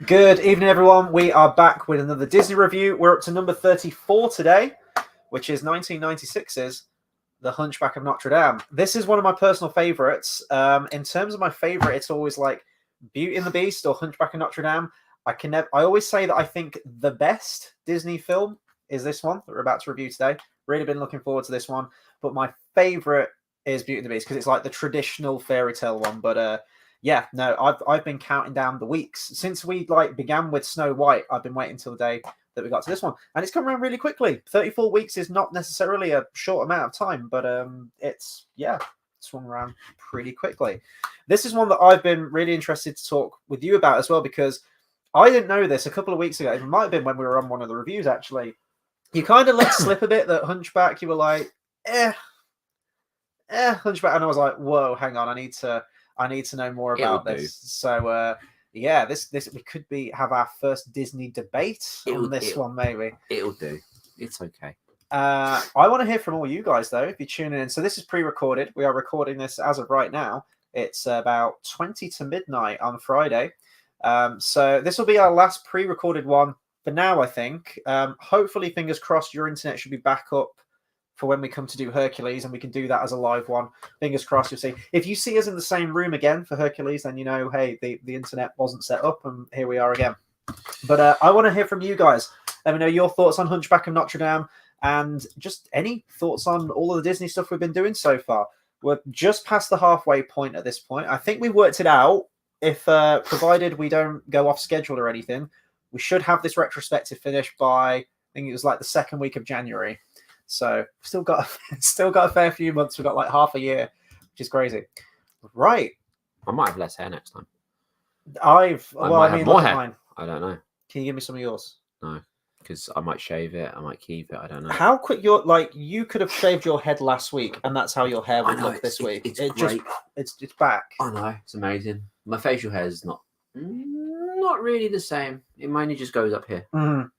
Good evening, everyone. We are back with another Disney review. We're up to number 34 today, which is 1996's The Hunchback of Notre Dame. This is one of my personal favorites. In terms of my favorite, it's always like Beauty and the Beast or Hunchback of Notre Dame. I always say that I think the best Disney film is this one that we're about to review today. Really been looking forward to this one. But my favorite is Beauty and the Beast because it's like the traditional fairy tale one. But yeah, no, I've been counting down the weeks since we began with Snow White. I've been waiting till the day that we got to this one, and it's come around really quickly. 34 weeks is not necessarily a short amount of time, but it's swung around pretty quickly. This is one that I've been really interested to talk with you about as well, because I didn't know this a couple of weeks ago. It might have been when we were on one of the reviews, actually. You kind of let slip a bit that Hunchback, you were like, Hunchback, and I was like, whoa, hang on, I need to know more about this. So yeah, this we could have our first Disney debate on this one, maybe. It'll do. It's okay. I want to hear from all you guys though, if you're tuning in. So this is pre-recorded. We are recording this as of right now. It's about 20 to midnight on Friday. So this will be our last pre-recorded one for now, I think. Hopefully, fingers crossed, your internet should be back up for when we come to do Hercules, and we can do that as a live one. Fingers crossed, you'll see. If you see us in the same room again for Hercules, then you know, hey, the internet wasn't set up, and here we are again. But I want to hear from you guys. Let me know your thoughts on Hunchback of Notre Dame, and just any thoughts on all of the Disney stuff we've been doing so far. We're just past the halfway point at this point. I think we worked it out. If provided we don't go off schedule or anything, we should have this retrospective finished by, I think it was like the second week of January. So still got a fair few months. We've got like half a year, which is crazy. Right. I might have less hair next time. I mean, more hair. Mine. I don't know. Can you give me some of yours? No, because I might shave it. I might keep it. I don't know. How quick you could have shaved your head last week, and that's how your hair would look this week. It's great. It's back. I know, it's amazing. My facial hair is not really the same. It mainly just goes up here. Mm.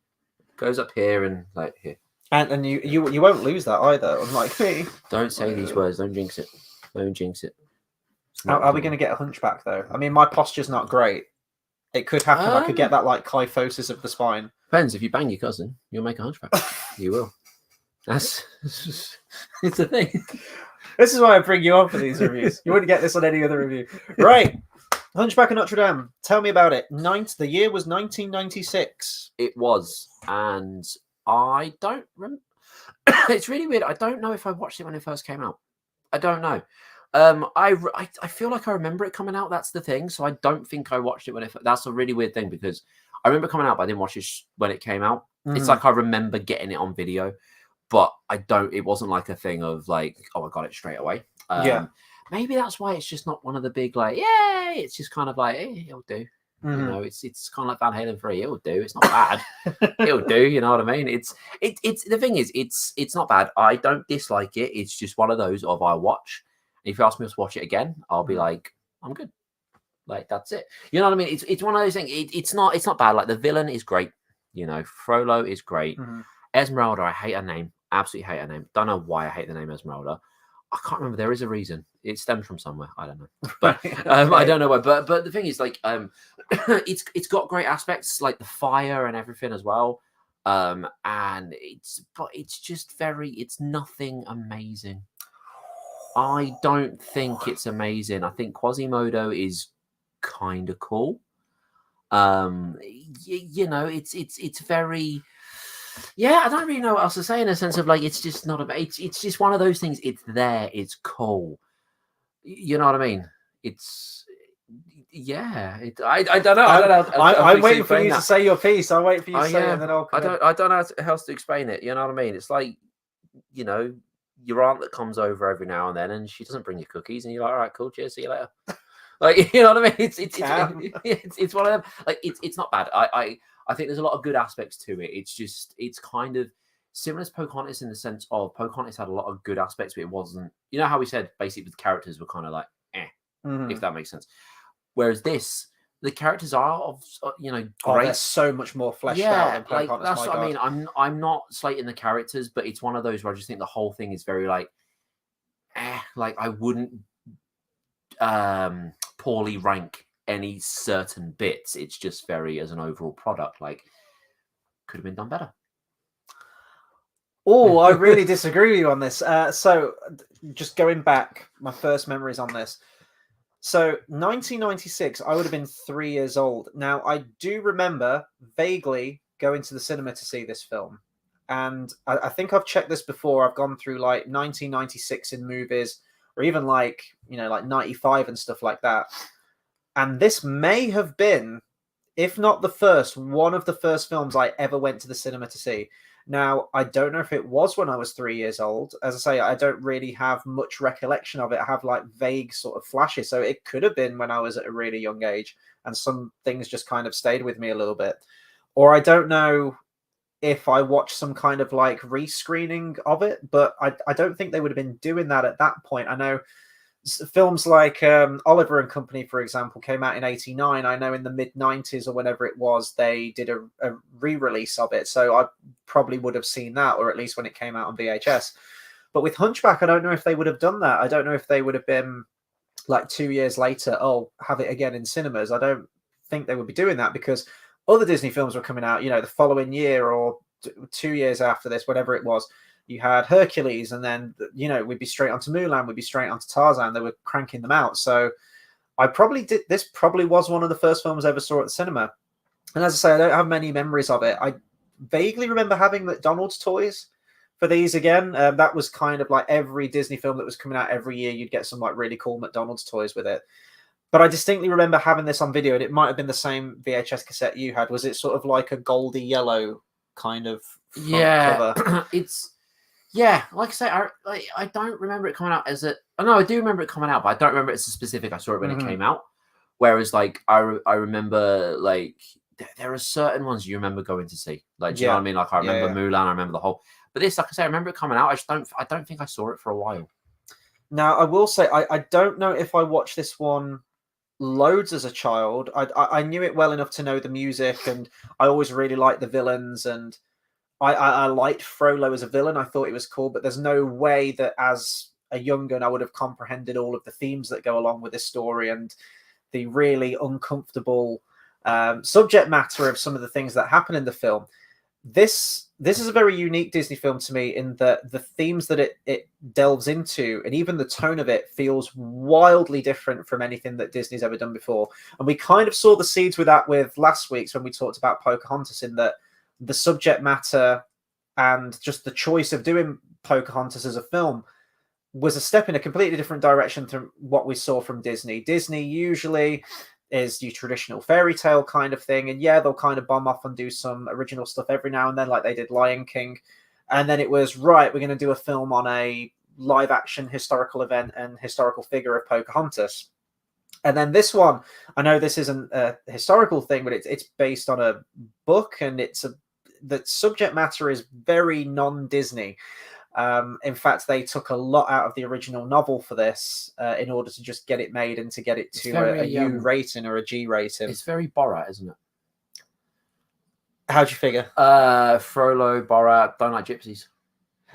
Goes up here and like here. And you won't lose that either, unlike me. Don't say these words. Don't jinx it. Don't jinx it. Are we going to get a hunchback though? I mean, my posture's not great. It could happen. I could get that like kyphosis of the spine. Depends. If you bang your cousin, you'll make a hunchback. You will. It's a thing. This is why I bring you on for these reviews. You wouldn't get this on any other review. Right. Hunchback of Notre Dame. Tell me about it. The year was 1996. It was. And I don't remember. It's really weird. I don't know if I watched it when it first came out. I don't know. I feel like I remember it coming out. That's the thing. So I don't think I watched it when that's a really weird thing, because I remember coming out, but I didn't watch it when it came out. Mm. It's like I remember getting it on video, but it wasn't like a thing of like, oh, I got it straight away. Yeah. Maybe that's why it's just not one of the big like, yay. It's just kind of like, hey, it'll do. Mm-hmm. You know, it's kind of like Van Halen 3. It'll do. It's not bad. It'll do. You know what I mean? It's the thing is, it's not bad. I don't dislike it. It's just one of those of I watch. If you ask me to watch it again, I'll be like, I'm good. Like that's it. You know what I mean? It's one of those things. It's not bad. Like the villain is great. You know, Frollo is great. Mm-hmm. Esmeralda, I hate her name. Absolutely hate her name. Don't know why I hate the name Esmeralda. I can't remember. There is a reason. It stems from somewhere. I don't know. But I don't know why. But the thing is, like, it's got great aspects, like the fire and everything as well. And it's just it's nothing amazing. I don't think it's amazing. I think Quasimodo is kind of cool. You know, it's very. Yeah, I don't really know what else to say in a sense of like it's just not it's just one of those things. It's there, it's cool. You know what I mean? It's I don't know. I'm waiting for you to say your piece. I'll wait for you to say it, and then I'll I don't know how else to explain it. You know what I mean? It's like, you know, your aunt that comes over every now and then, and she doesn't bring you cookies, and you're like, all right, cool, cheers, see you later. Like, you know what I mean? It's one of them. Like it's not bad. I think there's a lot of good aspects to it. It's kind of similar to Pocahontas in the sense of Pocahontas had a lot of good aspects, but it wasn't, you know how we said basically the characters were kind of like, if that makes sense. Whereas this, the characters are great. They're so much more fleshed out than Pocahontas. That's what I mean. I'm not slating the characters, but it's one of those where I just think the whole thing is very like, like I wouldn't poorly rank any certain bits. It's just very, as an overall product, like, could have been done better. Oh, I really disagree with you on this. So, just going back, my first memories on this. So, 1996, I would have been 3 years old. Now, I do remember vaguely going to the cinema to see this film. And I think I've checked this before. I've gone through like 1996 in movies, or even like, like 95 and stuff like that. And this may have been, if not the first, one of the first films I ever went to the cinema to see. Now, I don't know if it was when I was 3 years old. As I say, I don't really have much recollection of it. I have like vague sort of flashes. So it could have been when I was at a really young age, and some things just kind of stayed with me a little bit. Or I don't know if I watched some kind of like rescreening of it, but I don't think they would have been doing that at that point. I know films like Oliver and Company, for example, came out in '89. I know in the mid-90s or whenever it was, they did a re-release of it. So I probably would have seen that, or at least when it came out on VHS. But with Hunchback, I don't know if they would have done that. I don't know if they would have been like 2 years later, have it again in cinemas. I don't think they would be doing that, because other Disney films were coming out, the following year or 2 years after this, whatever it was. You had Hercules, and then, we'd be straight onto Mulan, we'd be straight onto Tarzan. They were cranking them out. So this probably was one of the first films I ever saw at the cinema. And as I say, I don't have many memories of it. I vaguely remember having McDonald's toys for these again. That was kind of like every Disney film that was coming out every year, you'd get some like really cool McDonald's toys with it. But I distinctly remember having this on video, and it might have been the same VHS cassette you had. Was it sort of like a goldy yellow kind of cover? Yeah, like I say, I don't remember it coming out as a... Oh, no, I do remember it coming out, but I don't remember it as a specific. I saw it when it came out. Whereas, like, I remember, like, there are certain ones you remember going to see. Like, do you know what I mean? Like, I remember Mulan, I remember the whole... But this, like I say, I remember it coming out. I don't think I saw it for a while. Now, I will say, I don't know if I watched this one loads as a child. I knew it well enough to know the music, and I always really liked the villains, and I liked Frollo as a villain. I thought it was cool, but there's no way that as a young gun I would have comprehended all of the themes that go along with this story, and the really uncomfortable subject matter of some of the things that happen in the film. This is a very unique Disney film to me, in that the themes that it delves into, and even the tone of it, feels wildly different from anything that Disney's ever done before. And we kind of saw the seeds with that with last week's, when we talked about Pocahontas, in that the subject matter and just the choice of doing Pocahontas as a film was a step in a completely different direction from what we saw from Disney. Disney usually is your traditional fairy tale kind of thing, and they'll kind of bomb off and do some original stuff every now and then, like they did Lion King. And then it was, right, we're going to do a film on a live action historical event and historical figure of Pocahontas. And then this one, I know this isn't a historical thing, but it's based on a book, and the subject matter is very non-Disney. In fact, they took a lot out of the original novel for this in order to just get it made and to get it to a U rating or a G rating. It's very Borat, isn't it? How'd you figure? Frollo, Borat, don't like gypsies.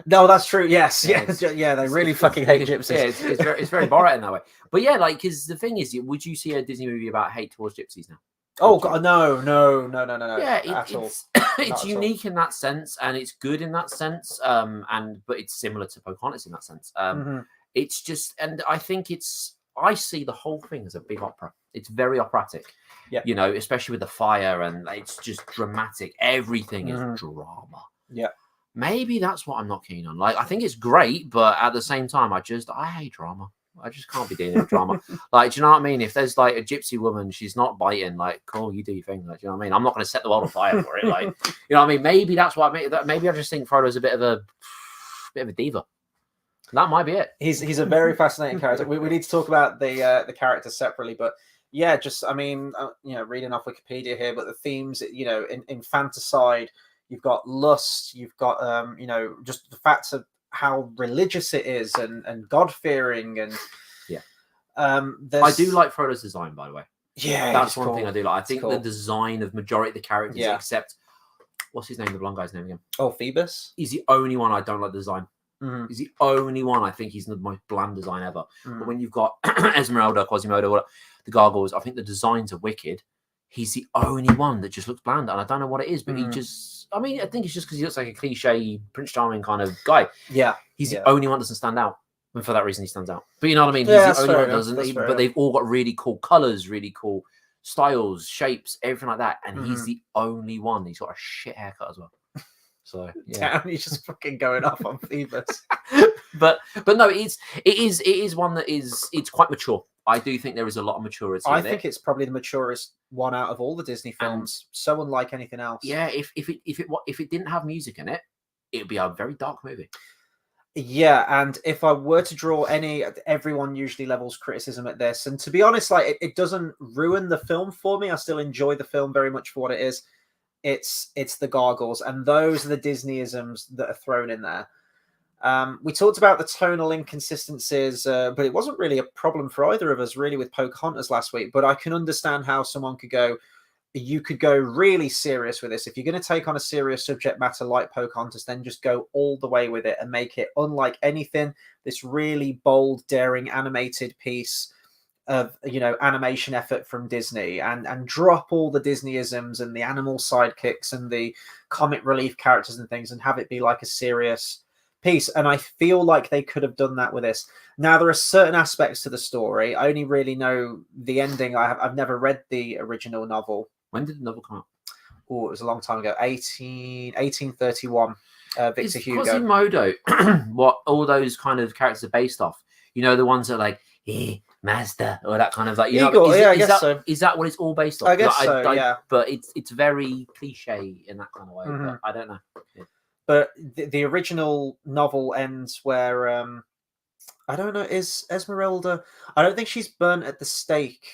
No, that's true. Yes, they really fucking hate gypsies. Yeah, it's very Borat in that way. But yeah, like, because the thing is, would you see a Disney movie about hate towards gypsies now? Oh God, no. Yeah, it's unique in that sense, and it's good in that sense. But it's similar to Pocahontas in that sense. It's just, and I think I see the whole thing as a big opera. It's very operatic. Yeah. Especially with the fire, and it's just dramatic. Everything is drama. Yeah. Maybe that's what I'm not keen on. Like, I think it's great, but at the same time, I hate drama. I just can't be dealing with drama. Like, do you know what I mean? If there's like a gypsy woman, she's not biting, like, cool, you do your thing. Like, do you know what I mean? I'm not going to set the world on fire for it. Like, you know what I mean? Maybe that's what maybe I just think Frodo's a bit of a diva. That might be it. He's a very fascinating character. We need to talk about the characters separately, but yeah, just, I mean, reading off Wikipedia here, but the themes, in infanticide, you've got lust, you've got just the facts of how religious it is, and God-fearing, and I do like Frodo's design, by the way. Yeah, that's one thing I do like. I think cool. The design of majority of the characters, except what's his name, the blonde guy's name again? Oh, Phoebus. He's the only one I don't like the design. He's the only one I think he's the most bland design ever. But when you've got Esmeralda, Quasimodo, the gargoyles. I think the designs are wicked. He's the only one that just looks bland, and I don't know what it is, but he just. I mean, I think it's just because he looks like a cliche Prince Charming kind of guy. Yeah, he's the only one that doesn't stand out, and for that reason, he stands out. But you know what I mean? Yeah, he's the only one that doesn't. But they've all got really cool colors, really cool styles, shapes, everything like that, and he's the only one. He's got a shit haircut as well. So yeah, damn, he's just fucking going off on Phoebus. but no, it is one that it's quite mature. I do think there is a lot of maturity. I think it's probably the maturest one out of all the Disney films. So unlike anything else. Yeah, if it didn't have music in it, it would be a very dark movie. Yeah, and if I were to draw everyone usually levels criticism at this, and to be honest, like it doesn't ruin the film for me. I still enjoy the film very much for what it is. It's the gargoyles, and those are the Disneyisms that are thrown in there. We talked about the tonal inconsistencies, but it wasn't really a problem for either of us really with Pocahontas last week. But I can understand how someone could go, you could go really serious with this. If you're going to take on a serious subject matter like Pocahontas, then just go all the way with it and make it unlike anything. This really bold, daring animated piece of animation effort from Disney, and drop all the Disneyisms and the animal sidekicks and the comic relief characters and things, and have it be like a serious piece. And I feel like they could have done that with this. Now, there are certain aspects to the story. I only really know the ending. I've never read the original novel. When did the novel come out? Oh, it was a long time ago. 1831. Victor Hugo. Quasimodo, what all those kind of characters are based off. The ones that are like, hey, master, or that kind of like. Eagle, I guess so. Is that what it's all based off? I guess so. Yeah. But it's very cliche in that kind of way. But I don't know. Yeah. But the original novel ends where I don't know, is Esmeralda? I don't think she's burnt at the stake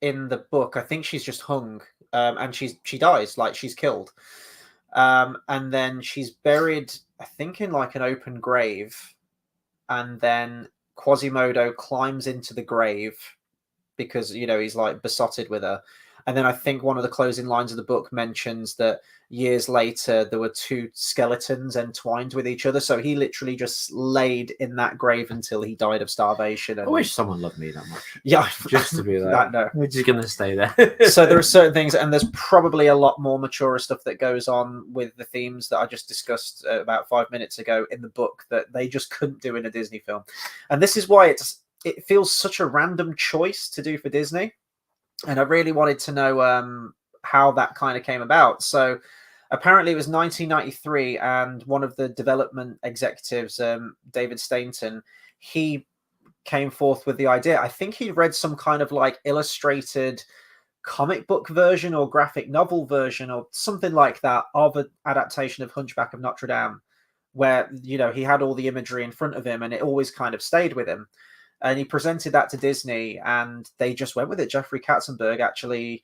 in the book. I think she's just hung, and she dies, like she's killed, and then she's buried, I think, in like an open grave, and then Quasimodo climbs into the grave because he's like besotted with her. And then I think one of the closing lines of the book mentions that years later there were two skeletons entwined with each other. So he literally just laid in that grave until he died of starvation. And I wish someone loved me that much. Yeah, just to be there. No, we're just gonna stay there. So there are certain things, and there's probably a lot more mature stuff that goes on with the themes that I just discussed about 5 minutes ago in the book that they just couldn't do in a Disney film. And this is why it feels such a random choice to do for Disney. And I really wanted to know how that kind of came about. So apparently it was 1993, and one of the development executives, David Stainton, he came forth with the idea. I think he read some kind of like illustrated comic book version or graphic novel version or something like that of an adaptation of Hunchback of Notre Dame, where, he had all the imagery in front of him and it always kind of stayed with him. And he presented that to Disney, and they just went with it. Jeffrey Katzenberg, actually,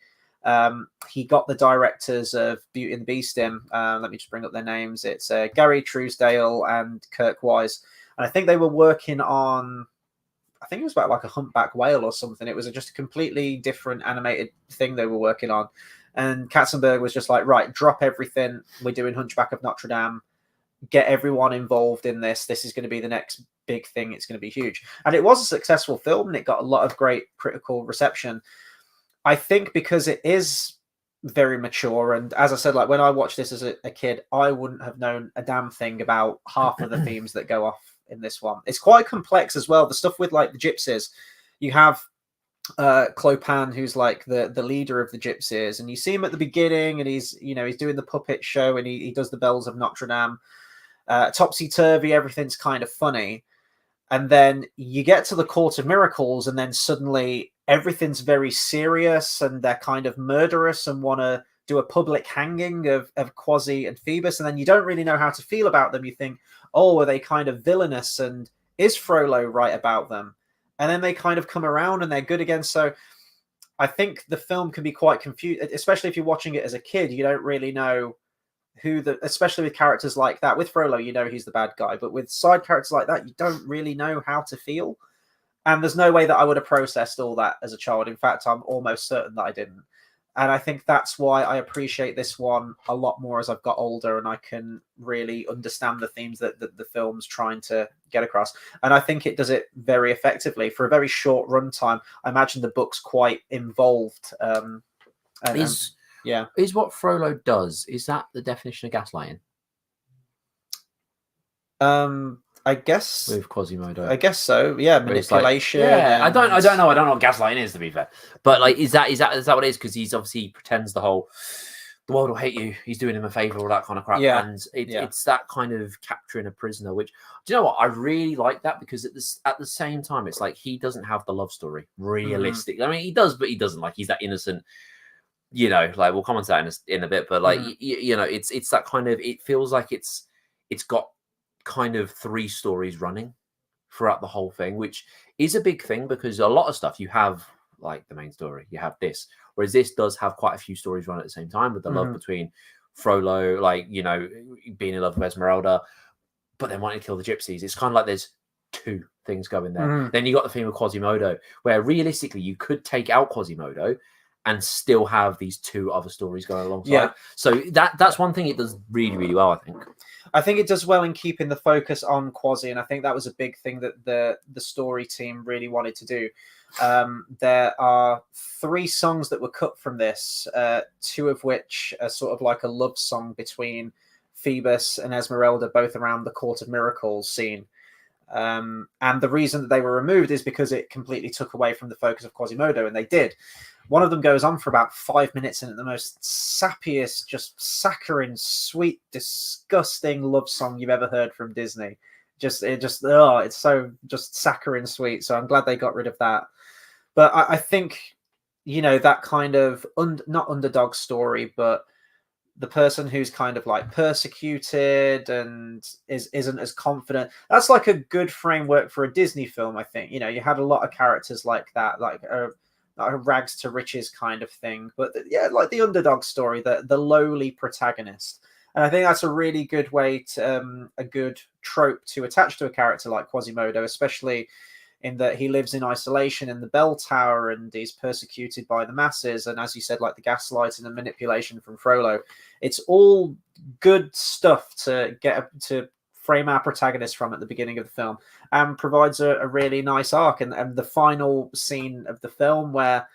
he got the directors of Beauty and the Beast in. Let me just bring up their names. It's Gary Truesdale and Kirk Wise. And I think they were working on, I think it was about like a humpback whale or something. It was just a completely different animated thing they were working on. And Katzenberg was just like, right, drop everything. We're doing Hunchback of Notre Dame. Get everyone involved in this. This is going to be the next big thing. It's going to be huge. And it was a successful film, and it got a lot of great critical reception. I think because it is very mature, and as I said, like when I watched this as a kid, I wouldn't have known a damn thing about half of the themes that go off in this one. It's quite complex as well. The stuff with like the gypsies, you have Clopin, who's like the leader of the gypsies, and you see him at the beginning, and he's doing the puppet show, and he does the bells of Notre Dame. Topsy-turvy, everything's kind of funny. And then you get to the Court of Miracles, and then suddenly everything's very serious, and they're kind of murderous and want to do a public hanging of Quasi and Phoebus. And then you don't really know how to feel about them. You think, oh, are they kind of villainous? And is Frollo right about them? And then they kind of come around and they're good again. So I think the film can be quite confused, especially if you're watching it as a kid. You don't really know especially with characters like that. With Frollo, he's the bad guy, but with side characters like that, you don't really know how to feel. And there's no way that I would have processed all that as a child. In fact, I'm almost certain that I didn't. And I think that's why I appreciate this one a lot more as I've got older, and I can really understand the themes that the film's trying to get across. And I think it does it very effectively for a very short runtime. I imagine the book's quite involved. Is what Frollo does, is that the definition of gaslighting? I guess with Quasimodo. I guess so. Yeah, manipulation. Like, yeah, I don't know what gaslighting is, to be fair. But like, is that what it is? Because he's obviously pretends the world will hate you. He's doing him a favor, all that kind of crap. Yeah. And it's that kind of capturing a prisoner. Which, do you know what? I really like that, because at the same time, it's like he doesn't have the love story realistic. I mean, he does, but he doesn't. Like, he's that innocent. Like, we'll come on to that in a bit. But like, it's that kind of. It feels like it's got kind of 3 stories running throughout the whole thing, which is a big thing, because a lot of stuff you have like the main story, you have this, whereas this does have quite a few stories run at the same time, with the love between Frollo, like, being in love with Esmeralda, but then wanting to kill the gypsies. It's kind of like there's 2 things going there. Then you got the theme of Quasimodo, where realistically you could take out Quasimodo and still have these 2 other stories going alongside. Yeah. So that's one thing it does really, really well, I think. I think it does well in keeping the focus on Quasi, and I think that was a big thing that the story team really wanted to do. There are 3 songs that were cut from this, 2 of which are sort of like a love song between Phoebus and Esmeralda, both around the Court of Miracles scene. And the reason that they were removed is because it completely took away from the focus of Quasimodo, and they did. One of them goes on for about 5 minutes, and the most sappiest, just saccharine, sweet, disgusting love song you've ever heard from Disney. It's so just saccharine sweet. So I'm glad they got rid of that. But I think, that kind of not underdog story, but the person who's kind of like persecuted and isn't as confident. That's like a good framework for a Disney film, I think. You had a lot of characters like that, like a rags to riches kind of thing. But like the underdog story, the lowly protagonist. And I think that's a really good way to a good trope to attach to a character like Quasimodo, especially in that he lives in isolation in the bell tower and he's persecuted by the masses. And as you said, like the gaslighting and manipulation from Frollo, it's all good stuff to to frame our protagonist from at the beginning of the film, and provides a really nice arc. And the final scene of the film where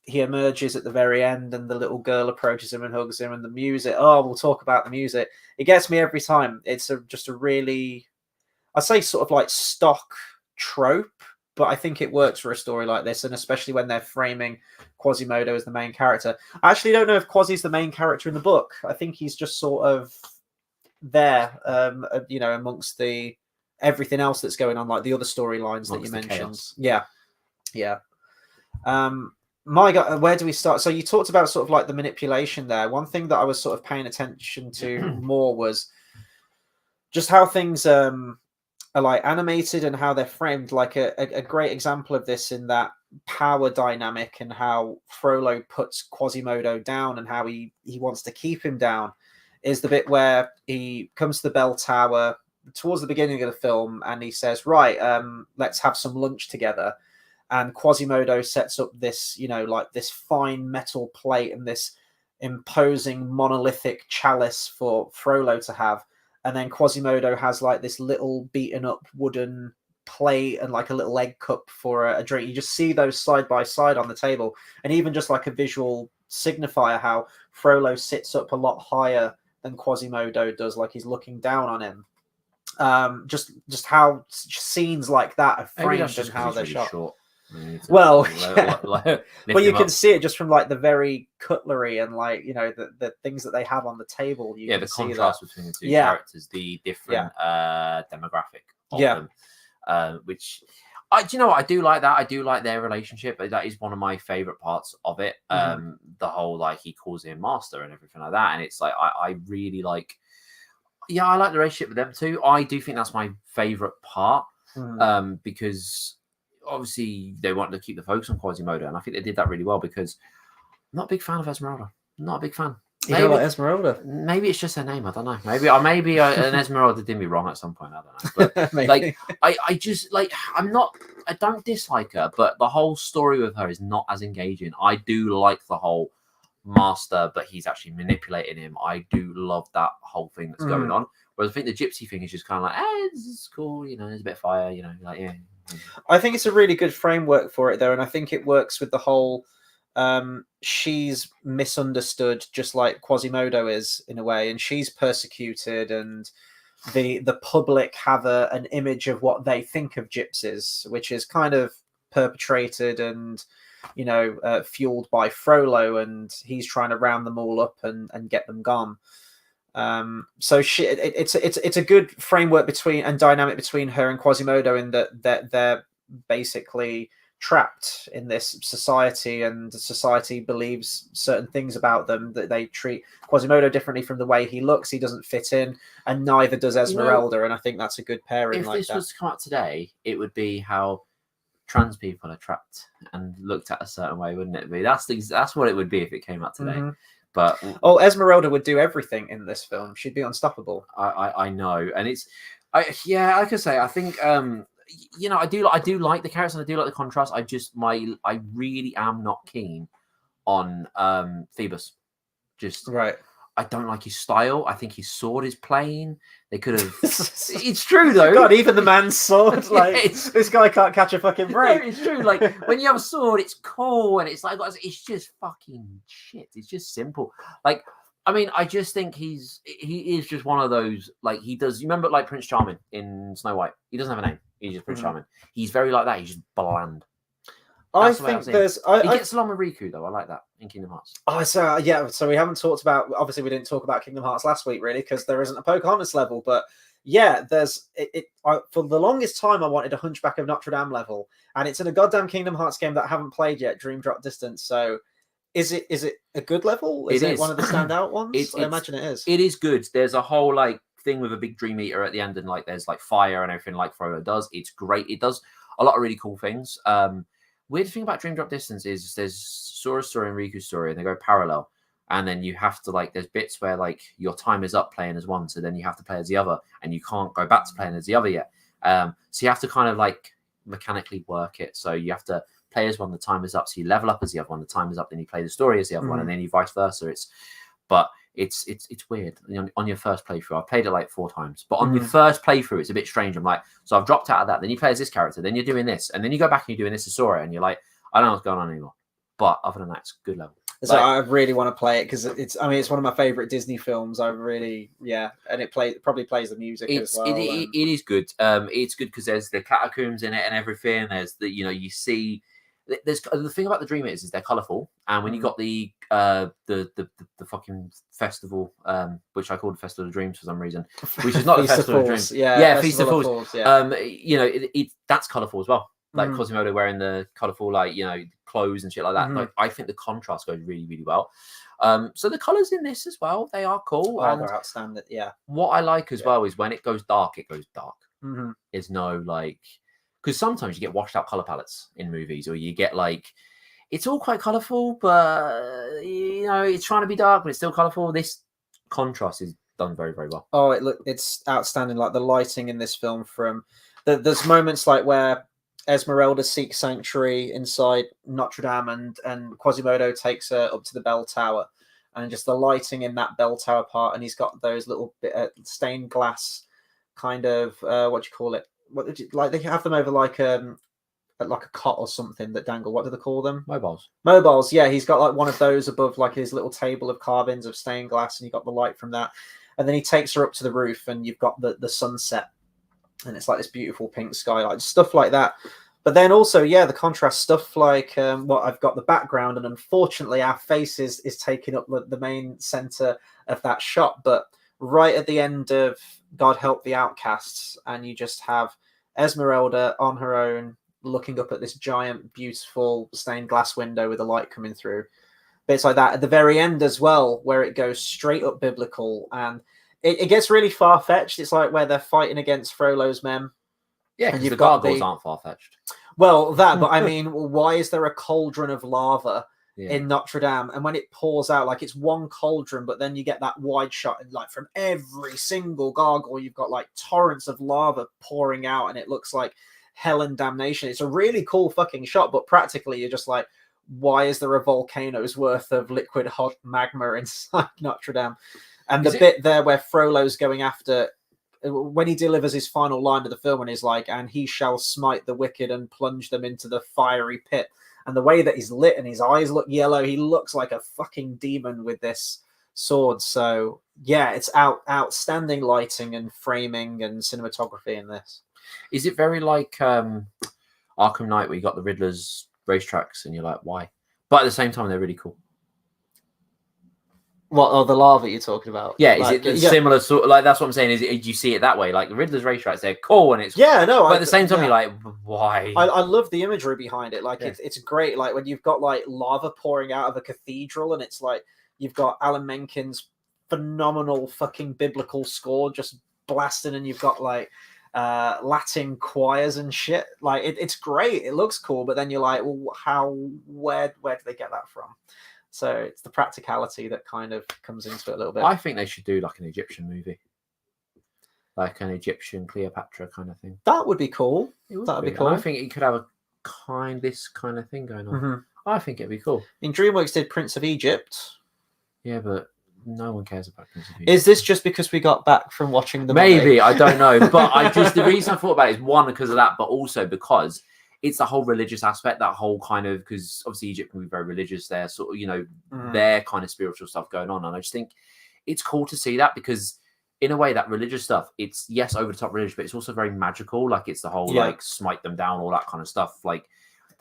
he emerges at the very end and the little girl approaches him and hugs him, and the music, we'll talk about the music. It gets me every time. It's just a really, I'd say sort of like stock trope, but I think it works for a story like this, and especially when they're framing Quasimodo as the main character. I actually don't know if Quasi's the main character in the book. I think he's just sort of there, amongst the everything else that's going on, like the other storylines that you mentioned. Yeah. My God, where do we start? So you talked about sort of like the manipulation there. One thing that I was sort of paying attention to more was just how things are like animated and how they're framed. Like a great example of this in that power dynamic, and how Frollo puts Quasimodo down and how he wants to keep him down, is the bit where he comes to the bell tower towards the beginning of the film and he says, right, let's have some lunch together. And Quasimodo sets up this, like this fine metal plate and this imposing monolithic chalice for Frollo to have. And then Quasimodo has like this little beaten up wooden plate and like a little egg cup for a drink. You just see those side by side on the table. And even just like a visual signifier how Frollo sits up a lot higher than Quasimodo does, like he's looking down on him. Just how scenes like that are framed and how they're shot. Short. Well, but you can see it just from like the very cutlery and like the things that they have on the table. You can the see contrast between the 2 characters, the different demographic of them, which I do like that. I do like their relationship. That is one of my favorite parts of it. The whole like he calls him master and everything like that, and it's like I really like. Yeah, I like the relationship with them too. I do think that's my favorite part, because obviously they wanted to keep the focus on Quasimodo, and I think they did that really well, because I'm not a big fan of Esmeralda. Not a big fan. You don't like Esmeralda? Maybe it's just her name. I don't know. Maybe an Esmeralda did me wrong at some point. I don't know. But like, I just like, I don't dislike her, but the whole story with her is not as engaging. I do like the whole master, but he's actually manipulating him. I do love that whole thing that's going on. Whereas I think the gypsy thing is just kind of like, hey, this is cool. You know, there's a bit of fire. You know, like yeah. I think it's a really good framework for it, though, and I think it works with the whole. She's misunderstood, just like Quasimodo is in a way, and she's persecuted, and the public have an image of what they think of gypsies, which is kind of perpetrated and fueled by Frollo, and he's trying to round them all up and get them gone. So it's a good framework between and dynamic between her and Quasimodo in that they're basically trapped in this society, and society believes certain things about them, that they treat Quasimodo differently from the way he looks. He doesn't fit in, and neither does Esmeralda. And I think that's a good pairing. If like this that. was to come out today, it would be how trans people are trapped and looked at a certain way, wouldn't it be? That's what it would be if it came out today. But Esmeralda would do everything in this film. She'd be unstoppable. I know, and like I say, I think I do like the characters and I do like the contrast. I really am not keen on Phoebus. Just right. I don't like his style. I think his sword is plain. They could have. It's true though. God, even the man's sword. Like this guy can't catch a fucking break. No, it's true. Like when you have a sword, it's cool, and it's like it's just fucking shit. It's just simple. Like I mean, I just think he is just one of those. Like he does. You remember like Prince Charming in Snow White? He doesn't have a name. He's just Prince Charming. He's very like that. He's just bland. I think there's. He gets along with Riku though. I like that in Kingdom Hearts. Oh, so yeah. So we haven't talked about. Obviously, we didn't talk about Kingdom Hearts last week, really, because there isn't a Pocahontas level. But yeah, there's. For the longest time, I wanted a Hunchback of Notre Dame level, and it's in a goddamn Kingdom Hearts game that I haven't played yet, Dream Drop Distance. So, is it a good level? Is it one of the standout ones? I imagine it is. It is good. There's a whole like thing with a big dream eater at the end, and like there's like fire and everything like Frollo does. It's great. It does a lot of really cool things. Weird thing about Dream Drop Distance is there's Sora's story and Riku's story, and they go parallel. And then you have to like, there's bits where like your time is up playing as one, so then you have to play as the other, and you can't go back to playing as the other yet. So you have to kind of like mechanically work it. So you have to play as one, the time is up, so you level up as the other one, the time is up, then you play the story as the other one, and then you vice versa. It's weird on your first playthrough. I played it like 4 times, but on your first playthrough, it's a bit strange. I'm like, so I've dropped out of that. Then you play as this character, then you're doing this, and then you go back and you're doing this as Sora, and you're like, I don't know what's going on anymore. But other than that, it's a good level. So I really want to play it because it's one of my favorite Disney films. I really, and it probably plays the music as well. It is good. It's good because there's the catacombs in it and everything. There's the you see. There's the thing about the Dream Eaters is they're colourful, and when you got the fucking festival, which I called Festival of Dreams for some reason, which is not the Festival of Dreams, Feast of Fools, that's colourful as well. Like Quasimodo wearing the colourful clothes and shit like that. Like I think the contrast goes really really well. So the colours in this as well, they are cool. Oh, they're outstanding. Yeah. What I like as well is when it goes dark, it goes dark. There's no like. Because sometimes you get washed out color palettes in movies, or you get like, it's all quite colorful, but it's trying to be dark, but it's still colorful. This contrast is done very, very well. Oh, it's outstanding. Like the lighting in this film, there's moments like where Esmeralda seeks sanctuary inside Notre Dame, and Quasimodo takes her up to the bell tower, and just the lighting in that bell tower part, and he's got those little stained glass kind of what do you call it? What did you like? They have them over like a cot or something that dangle. What do they call them? Mobiles. Yeah, he's got like one of those above like his little table of carvings of stained glass, and you got the light from that. And then he takes her up to the roof, and you've got the sunset, and it's like this beautiful pink sky, like stuff like that. But then also, the contrast stuff like what I've got the background, and unfortunately our face is taking up the main center of that shot. But right at the end of God Help the Outcasts, and you just have Esmeralda on her own looking up at this giant beautiful stained glass window with the light coming through, bits like that at the very end as well, where it goes straight up biblical, and it gets really far-fetched. It's like where they're fighting against Frollo's men, because the gargoyles aren't far-fetched. Well, that, but I mean, why is there a cauldron of lava in Notre Dame, and when it pours out, like it's one cauldron, but then you get that wide shot, and like from every single gargoyle, you've got like torrents of lava pouring out, and it looks like hell and damnation. It's a really cool fucking shot, but practically you're just like, why is there a volcano's worth of liquid hot magma inside Notre Dame? And the bit there where Frollo's going after, when he delivers his final line of the film, and he's like, and he shall smite the wicked and plunge them into the fiery pit. And the way that he's lit and his eyes look yellow, he looks like a fucking demon with this sword. So yeah, it's outstanding lighting and framing and cinematography in this. Is it very like Arkham Knight, where you got the Riddler's racetracks and you're like, why? But at the same time, they're really cool. What are the lava you're talking about? Yeah, like, is it similar sort of, like, that's what I'm saying, is it, do you see it that way? Like the Riddler's racetracks, they're cool and it's but at the same time you're like, why? I love the imagery behind it. Like it's great. Like when you've got like lava pouring out of a cathedral, and it's like you've got Alan Menken's phenomenal fucking biblical score just blasting, and you've got like Latin choirs and shit. Like it's great. It looks cool, but then you're like, well, where do they get that from? So it's the practicality that kind of comes into it a little bit. I think they should do like an Egyptian movie, like an Egyptian Cleopatra kind of thing. That would be cool. That would be cool. And I think it could have this kind of thing going on. Mm-hmm. I think it'd be cool. In DreamWorks did Prince of Egypt. Yeah, but no one cares about Prince of Egypt. Is this just because we got back from watching the movie? Maybe, I don't know. But the reason I thought about it is one, because of that, but also because it's the whole religious aspect, that whole kind of, because obviously Egypt can be very religious there, sort of, their kind of spiritual stuff going on. And I just think it's cool to see that, because in a way that religious stuff, it's, yes, over the top religious, but it's also very magical. Like it's the whole, like smite them down, all that kind of stuff. Like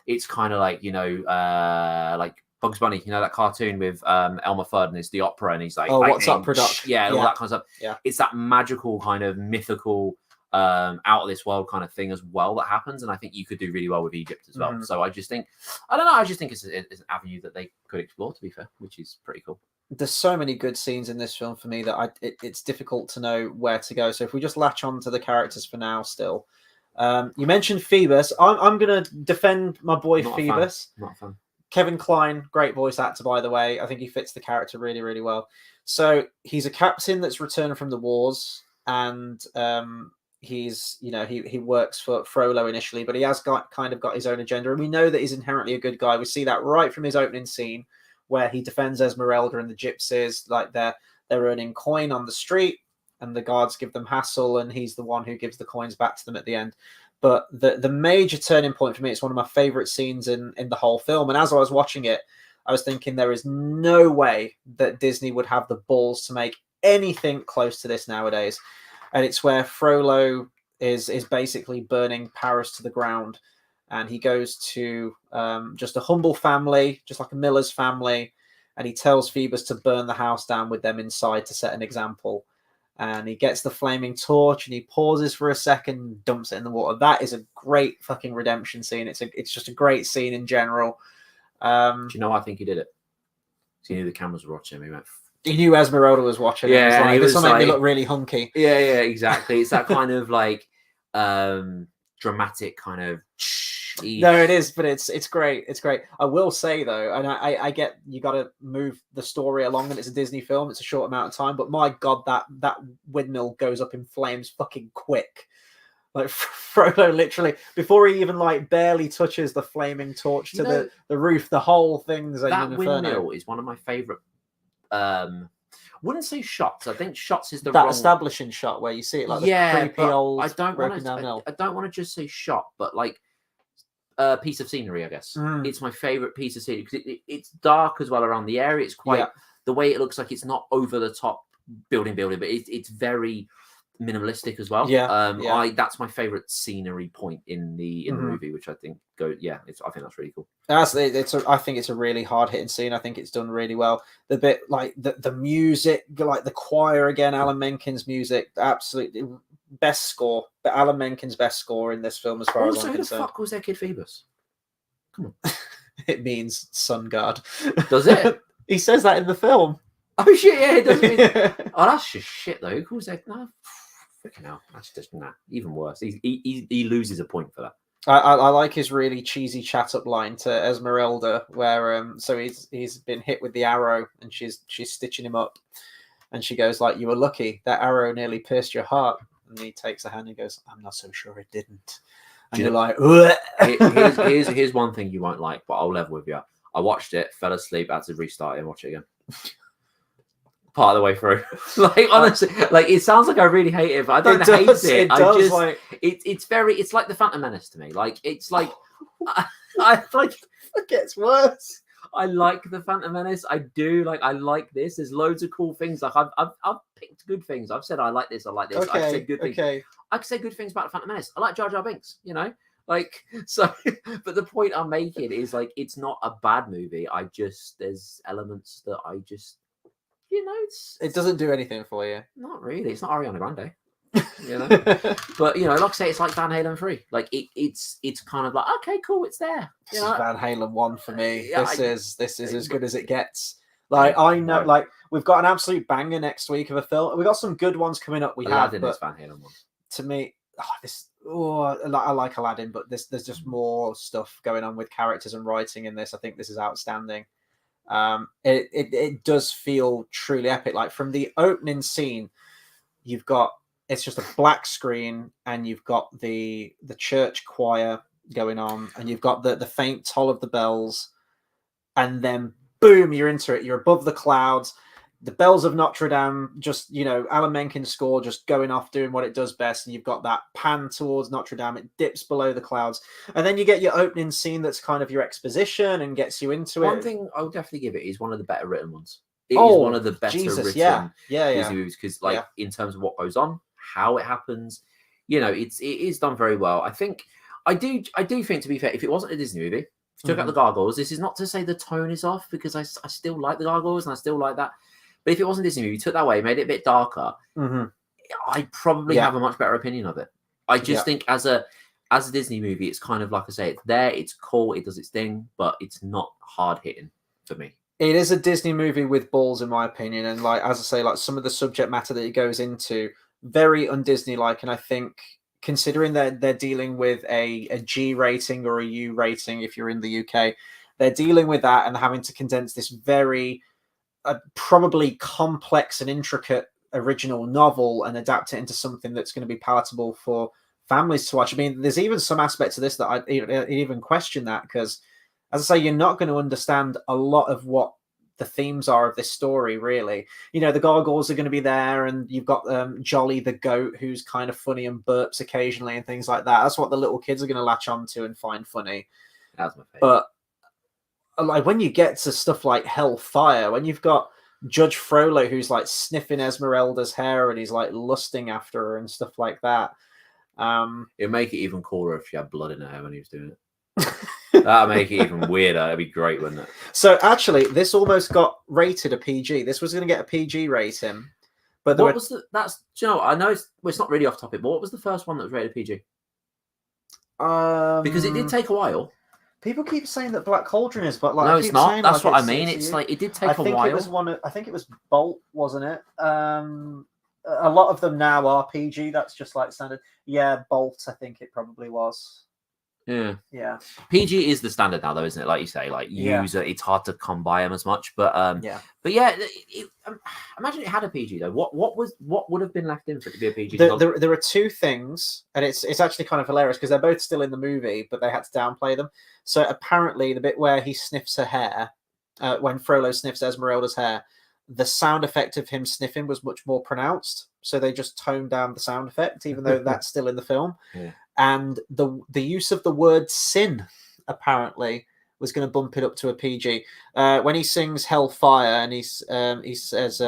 it's kind of like, like Bugs Bunny, that cartoon with Elmer Fudd, and it's the opera, and he's like, what's up, production? Yeah, all that kind of stuff. Yeah. It's that magical kind of mythical, out of this world kind of thing as well that happens, and I think you could do really well with Egypt as well. So I just think, I don't know, I just think it's an avenue that they could explore, to be fair, which is pretty cool. There's so many good scenes in this film for me that it's difficult to know where to go. So if we just latch on to the characters for now, still, you mentioned Phoebus. I'm gonna defend my boy Phoebus. Not a fan. Kevin Kline, great voice actor, by the way. I think he fits the character really, really well. So he's a captain that's returned from the wars, and he's, he works for Frollo initially, but he has kind of got his own agenda. And we know that he's inherently a good guy. We see that right from his opening scene, where he defends Esmeralda and the gypsies. Like they're earning coin on the street, and the guards give them hassle, and he's the one who gives the coins back to them at the end. But the major turning point for me, it's one of my favorite scenes in the whole film. And as I was watching it, I was thinking there is no way that Disney would have the balls to make anything close to this nowadays. And it's where Frollo is basically burning Paris to the ground. And he goes to just a humble family, just like a miller's family. And he tells Phoebus to burn the house down with them inside to set an example. And he gets the flaming torch, and he pauses for a second and dumps it in the water. That is a great fucking redemption scene. It's just a great scene in general. Do you know, I think he did it. He knew the cameras were watching him. He knew Esmeralda was watching. Yeah, and this will make me look really hunky. Yeah, exactly. It's that kind of like dramatic kind of. No, it is, but it's great. It's great. I will say though, and I get you got to move the story along, and it's a Disney film. It's a short amount of time, but my God, that windmill goes up in flames fucking quick. Like Frodo literally, before he even like barely touches the flaming torch to the roof, the whole thing's that windmill is one of my favorite. Wouldn't say shots. I think shots is the that wrong... establishing shot where you see it like the creepy old. I don't want to just say shot, but like a piece of scenery. I guess it's my favorite piece of scenery because it's dark as well around the area. It's quite the way it looks like it's not over the top building, but it's very minimalistic as well. That's my favorite scenery point in the movie, which I think I think that's really cool. I think it's a really hard hitting scene. I think it's done really well. The bit like the music, like the choir again, Alan Menken's music, absolutely best score. But Alan Menken's best score in this film, as far as I'm concerned. Who the fuck was their kid Phoebus? Come on. It means sun god. Does it? He says that in the film. Oh shit! Yeah, it does. Oh, that's just shit though. Who calls that? No. Freaking hell, that's just even worse. He loses a point for that. I like his really cheesy chat up line to Esmeralda, where so he's been hit with the arrow and she's stitching him up, and she goes like, "You were lucky. That arrow nearly pierced your heart." And he takes her hand and goes, "I'm not so sure it didn't." And you're like, here's one thing you won't like, but I'll level with you. I watched it, fell asleep, had to restart it and watch it again. Part of the way through. Like, honestly, like, it sounds like I really hate it, but I don't hate it. It's like the Phantom Menace to me. Like, it's like, I like, it gets worse. I like the Phantom Menace. I do. Like, I like this. There's loads of cool things. Like, I've picked good things. I've said I like this. I like this. Okay, I've said good things. okay. I can say good things about the Phantom Menace. I like Jar Jar Binks, you know? Like, so, but the point I'm making is, like, it's not a bad movie. There's elements that I just, you know, it doesn't do anything for you. Not really. It's not Ariana Grande, you know? But, you know, like I say, it's like Van Halen 3. Like, it's kind of like, okay, cool, it's there. This is Van Halen 1 for me. Yeah, this is as good as it gets. Like, I know, like, we've got an absolute banger next week of a film. We've got some good ones coming up. Aladdin is Van Halen 1. To me, I like Aladdin, but there's just more stuff going on with characters and writing in this. I think this is outstanding. It does feel truly epic. Like, from the opening scene, it's just a black screen, and you've got the church choir going on, and you've got the faint toll of the bells, and then boom, you're into it. You're above the clouds. The bells of Notre Dame, just, you know, Alan Menken's score just going off, doing what it does best. And you've got that pan towards Notre Dame. It dips below the clouds. And then you get your opening scene that's kind of your exposition and gets you into it. One thing I'll definitely give it is one of the better written ones. It is one of the better written Disney movies, because, like, in terms of what goes on, how it happens, you know, it is done very well. I think, I do think, to be fair, if it wasn't a Disney movie, if you took out the gargoyles, this is not to say the tone is off, because I still like the gargoyles and I still like that. But if it wasn't a Disney movie, took that away, made it a bit darker, I'd probably have a much better opinion of it. I just think as a Disney movie, it's kind of, like I say, it's there, it's cool, it does its thing, but it's not hard hitting for me. It is a Disney movie with balls, in my opinion, and, like, as I say, like, some of the subject matter that it goes into, very un-Disney-like, and I think, considering that they're dealing with a G rating or a U rating if you're in the UK, they're dealing with that and having to condense this very probably complex and intricate original novel and adapt it into something that's going to be palatable for families to watch. I mean, there's even some aspects of this that I even question that, because, as I say, you're not going to understand a lot of what the themes are of this story, really. You know, the gargoyles are going to be there, and you've got Jolly the goat, who's kind of funny and burps occasionally and things like that. That's what the little kids are going to latch onto and find funny. That's my favorite. But, like, when you get to stuff like Hellfire, when you've got Judge Frollo who's, like, sniffing Esmeralda's hair and he's, like, lusting after her and stuff like that. It'd make it even cooler if she had blood in her hair when he was doing it. That'd make it even weirder. That'd be great, wouldn't it? So, actually, this almost got rated a PG. This was going to get a PG rating. But do you know, I know it's not really off topic, but what was the first one that was rated PG? Because it did take a while. People keep saying that Black Cauldron is, but, like, no, it's not. That's what I mean. It's like, it did take a while. I think it was Bolt, wasn't it? A lot of them now are PG. That's just, like, standard. Yeah, Bolt, I think it probably was. Yeah. PG is the standard now, though, isn't it? Like you say, like, user, it's hard to come by them as much. But imagine it had a PG though. What would have been left in for it to be a PG? There are two things, and it's actually kind of hilarious because they're both still in the movie, but they had to downplay them. So apparently, the bit where he sniffs her hair, when Frollo sniffs Esmeralda's hair, the sound effect of him sniffing was much more pronounced. So they just toned down the sound effect, even though that's still in the film. Yeah. And the use of the word sin, apparently, was going to bump it up to a PG. When he sings Hellfire and he says,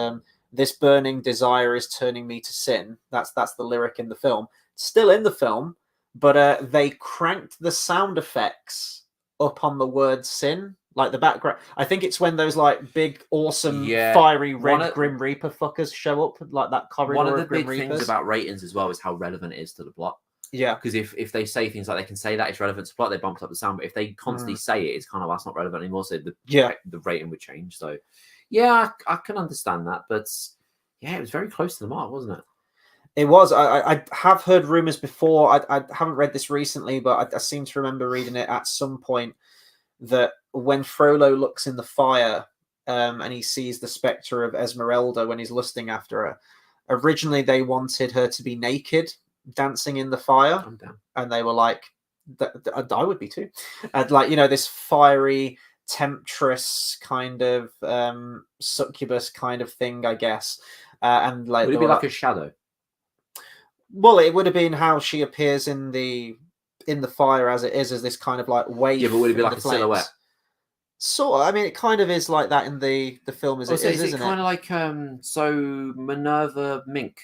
this burning desire is turning me to sin. That's the lyric in the film. Still in the film, but they cranked the sound effects up on the word sin. Like the background, I think it's when those, like, big, awesome, fiery red Grim Reaper fuckers show up, like that corridor. One of the big things about ratings as well is how relevant it is to the plot. Yeah, because if they say things like they can say that it's relevant to plot, they bump up the sound. But if they constantly say it, it's kind of, that's not relevant anymore. So the rating would change. So yeah, I can understand that. But yeah, it was very close to the mark, wasn't it? It was. I have heard rumors before. I haven't read this recently, but I seem to remember reading it at some point that when Frollo looks in the fire and he sees the spectre of Esmeralda when he's lusting after her, originally they wanted her to be naked, dancing in the fire, and they were like, I would be too. And like, this fiery temptress kind of succubus kind of thing, I guess. And like, would it be like a shadow? Well, it would have been how she appears in the fire as it is, as this kind of like waif. Yeah, but would it be like a silhouette? Sort of. I mean, it kind of is like that in the film as it is, isn't it? Kind of like so Minerva Mink,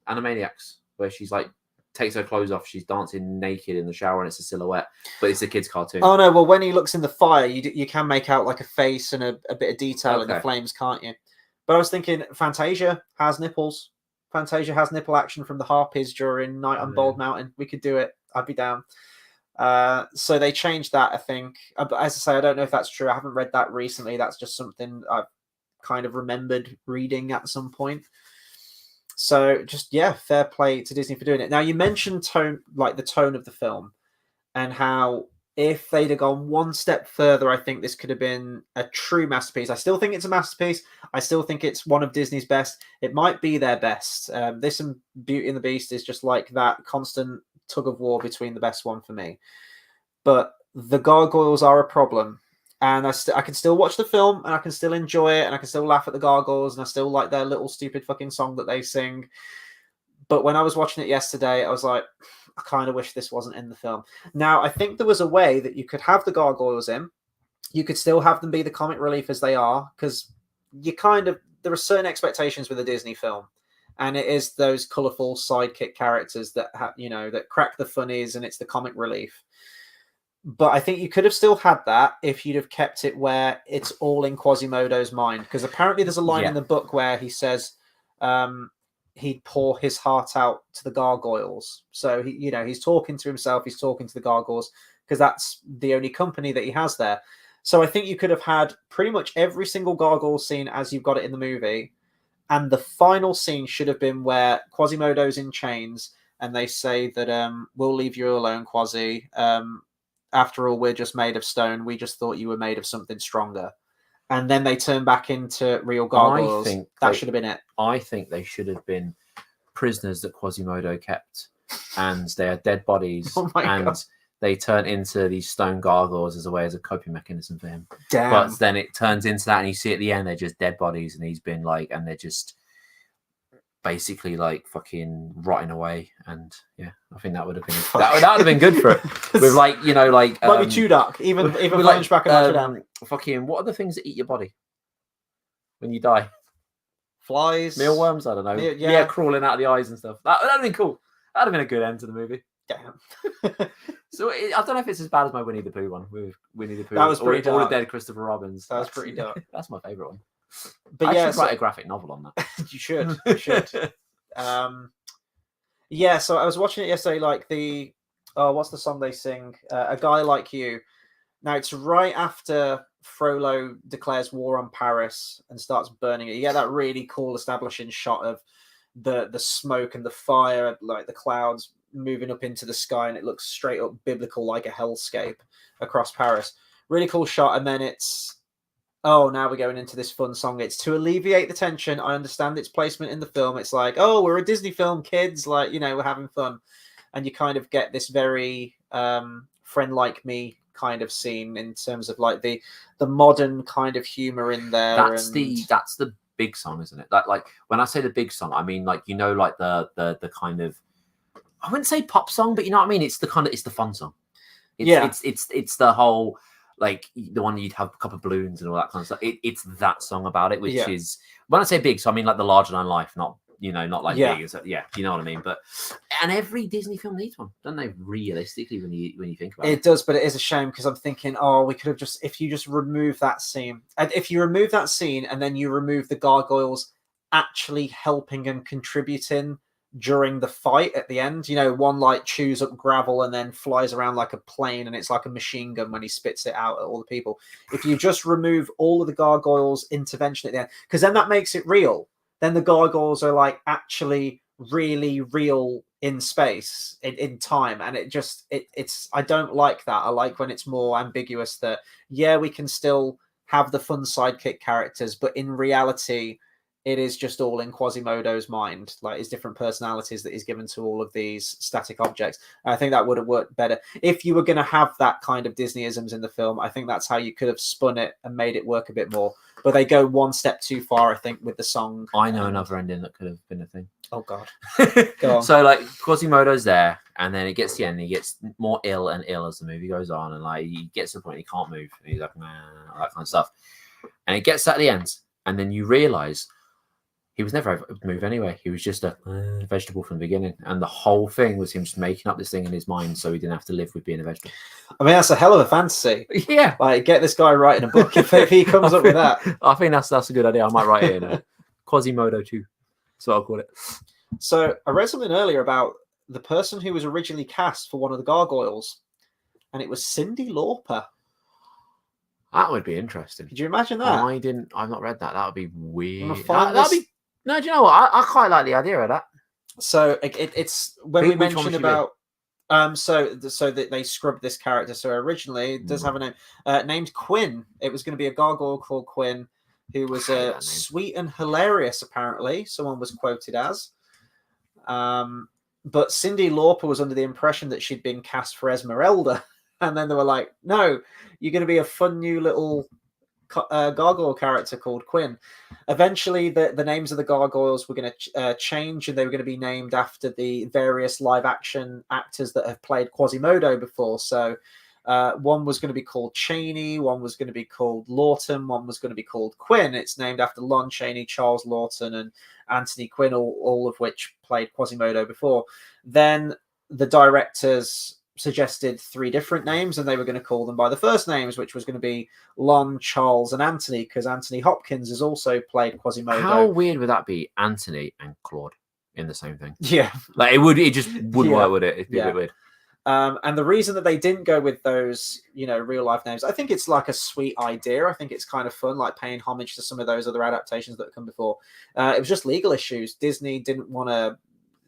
Animaniacs, where she's like takes her clothes off, she's dancing naked in the shower, and it's a silhouette, but it's a kid's cartoon. Oh no! Well, when he looks in the fire, you can make out like a face and a bit of detail in the flames, can't you? But I was thinking, Fantasia has nipples. Fantasia has nipple action from the Harpies during Night on Bald Mountain. We could do it. I'd be down. So they changed that, I think. But as I say, I don't know if that's true. I haven't read that recently. That's just something I've kind of remembered reading at some point. So just, fair play to Disney for doing it. Now, you mentioned the tone of the film, and how if they'd have gone one step further, I think this could have been a true masterpiece. I still think it's a masterpiece. I still think it's one of Disney's best. It might be their best. This and Beauty and the Beast is just like that constant tug of war between the best one for me. But the gargoyles are a problem. And I can still watch the film, and I can still enjoy it, and I can still laugh at the gargoyles, and I still like their little stupid fucking song that they sing. But when I was watching it yesterday, I was like, I kind of wish this wasn't in the film. Now, I think there was a way that you could have the gargoyles in. You could still have them be the comic relief as they are, because there are certain expectations with a Disney film. And it is those colourful sidekick characters that that crack the funnies, and it's the comic relief. But I think you could have still had that if you'd have kept it where it's all in Quasimodo's mind. Because apparently there's a line in the book where he says he'd pour his heart out to the gargoyles. So he's talking to himself, he's talking to the gargoyles, because that's the only company that he has there. So I think you could have had pretty much every single gargoyle scene as you've got it in the movie. And the final scene should have been where Quasimodo's in chains and they say that we'll leave you alone, Quasi. After all, we're just made of stone. We just thought you were made of something stronger. And then they turn back into real gargoyles. That should have been it. I think they should have been prisoners that Quasimodo kept. And they are dead bodies. God. They turn into these stone gargoyles as a coping mechanism for him. Damn. But then it turns into that, and you see at the end, they're just dead bodies, and he's been and they're just basically fucking rotting away. And I think that would have been that would have been good for it. With might be too dark. Even Hunchback of Notre Dame. Fucking, what are the things that eat your body when you die? Flies, mealworms. I don't know. Crawling out of the eyes and stuff. That'd have been cool. That'd have been a good end to the movie. Damn. So I don't know if it's as bad as my Winnie the Pooh one. With Winnie the Pooh, that was pretty dark. All the dead Christopher Robins. That was pretty dark. That's my favourite one. But I should write a graphic novel on that. You should. So I was watching it yesterday. What's the song they sing? A Guy Like You. Now it's right after Frollo declares war on Paris and starts burning it. You get that really cool establishing shot of the smoke and the fire, like the clouds moving up into the sky, and it looks straight up biblical, like a hellscape across Paris. Really cool shot. And then it's, now we're going into this fun song. It's to alleviate the tension. I understand its placement in the film. It's like, we're a Disney film, kids, we're having fun. And you kind of get this very Friend Like Me kind of scene in terms of the modern kind of humor in there. That's the big song, isn't it? Like when I say the big song, I mean the kind of, I wouldn't say pop song, but you know what I mean? It's the fun song. It's the whole, the one you'd have a couple of balloons and all that kind of stuff. It's that song about it, which is, when I say big, so I mean the larger than life, not big. You know what I mean? And every Disney film needs one, don't they? Realistically, when you think about it. It does, but it is a shame because I'm thinking, we could have if you just remove that scene, and if you remove that scene and then you remove the gargoyles actually helping and contributing during the fight at the end, one chews up gravel and then flies around like a plane, and it's like a machine gun when he spits it out at all the people. If you just remove all of the gargoyles' intervention at the end, because then that makes it real. Then the gargoyles are actually really real in space, in time, and it's I don't like that. I like when it's more ambiguous, that yeah, we can still have the fun sidekick characters, but in reality it is just all in Quasimodo's mind, like his different personalities that he's given to all of these static objects. And I think that would have worked better if you were going to have that kind of Disneyisms in the film. I think that's how you could have spun it and made it work a bit more. But they go one step too far, I think, with the song. I know another ending that could have been a thing. Oh God, go on. So like Quasimodo's there, and then it gets to the end. He gets more ill and ill as the movie goes on, and like he gets to the point he can't move, and he's like, man, all that kind of stuff. And it gets at the end, and then you realise he was never able to move anyway. He was just a vegetable from the beginning, and the whole thing was him just making up this thing in his mind so he didn't have to live with being a vegetable. I mean, that's a hell of a fantasy. Yeah, like get this guy writing a book if he comes up with that. I think that's a good idea. I might write it in Quasimodo 2. That's what I'll call it. So I read something earlier about the person who was originally cast for one of the gargoyles, and it was Cyndi Lauper. That would be interesting. Could you imagine that? I've not read that. That would be weird. That'd be. No, do you know what? I quite like the idea of that. So it's when we mentioned about. So that they scrubbed this character. So originally it does have a name named Quinn. It was going to be a gargoyle called Quinn, who was sweet and hilarious. Apparently, someone was quoted as. But Cyndi Lauper was under the impression that she'd been cast for Esmeralda, and then they were like, "No, you're going to be a fun new little gargoyle character called Quinn." Eventually, the names of the gargoyles were going to change, and they were going to be named after the various live-action actors that have played Quasimodo before. So one was going to be called Chaney, one was going to be called Lawton, one was going to be called Quinn. It's named after Lon Chaney, Charles Lawton, and Anthony Quinn, all of which played Quasimodo before. Then the directors suggested 3 different names, and they were going to call them by the first names, which was going to be Lon, Charles, and Anthony, because Anthony Hopkins has also played Quasimodo. How weird would that be, Anthony and Claude in the same thing? Yeah, like it just wouldn't work, would it? It'd be a bit weird. And the reason that they didn't go with those, real life names, I think it's like a sweet idea. I think it's kind of fun, like paying homage to some of those other adaptations that have come before. It was just legal issues. Disney didn't want to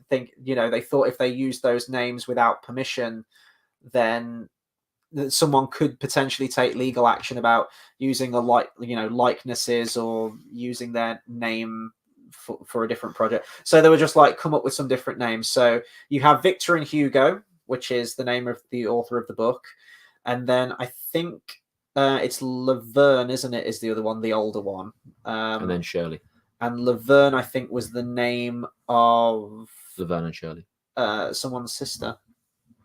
think, they thought if they used those names without permission, then someone could potentially take legal action about using likenesses or using their name for a different project. So they were just like, come up with some different names. So you have Victor and Hugo, which is the name of the author of the book. And then I think it's Laverne, isn't it, is the other one, the older one. And then Shirley. And Laverne, I think, was the name of... Laverne and Shirley. Someone's sister.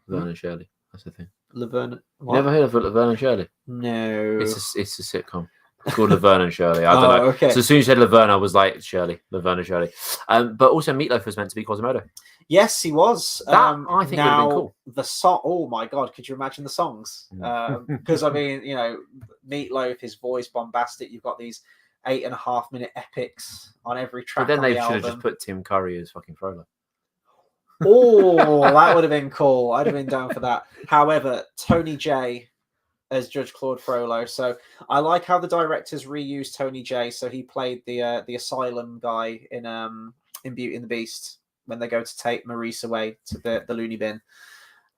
Laverne and Shirley. That's the thing. Laverne... What? Never heard of Laverne and Shirley? No. It's a sitcom. It's called Laverne and Shirley. I don't know. Okay. So as soon as you said Laverne, I was like, Shirley. Laverne and Shirley. But also Meatloaf was meant to be Quasimodo. Yes, he was. That I think would have been cool. The song, oh my God, could you imagine the songs? Because, I mean, Meatloaf, his voice bombastic. You've got these 8.5-minute epics on every track. But then they should have just put Tim Curry as fucking Frollo. Oh, that would have been cool. I'd have been down for that. However, Tony J as Judge Claude Frollo. So I like how the directors reused Tony J. So he played the asylum guy in Beauty and the Beast when they go to take Maurice away to the loony bin.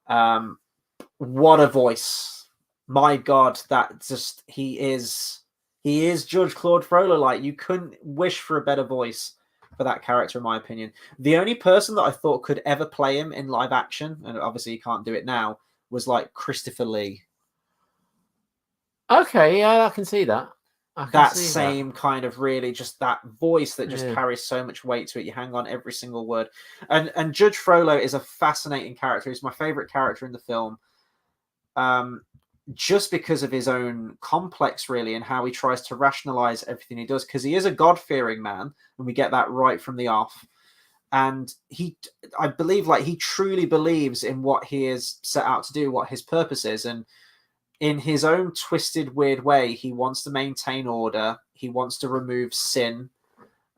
What a voice. My God, that just he is Judge Claude Frollo. Like, you couldn't wish for a better voice for that character, in my opinion. The only person that I thought could ever play him in live action, and obviously he can't do it now, was like Christopher Lee. Okay, yeah, I can see that. That same kind of really just that voice that just carries so much weight to it. You hang on every single word. And Judge Frollo is a fascinating character. He's my favorite character in the film. Just because of his own complex, really, and how he tries to rationalize everything he does, because he is a God-fearing man, and we get that right from the off. And I believe, like, he truly believes in what he is set out to do, what his purpose is, and in his own twisted, weird way, he wants to maintain order. He wants to remove sin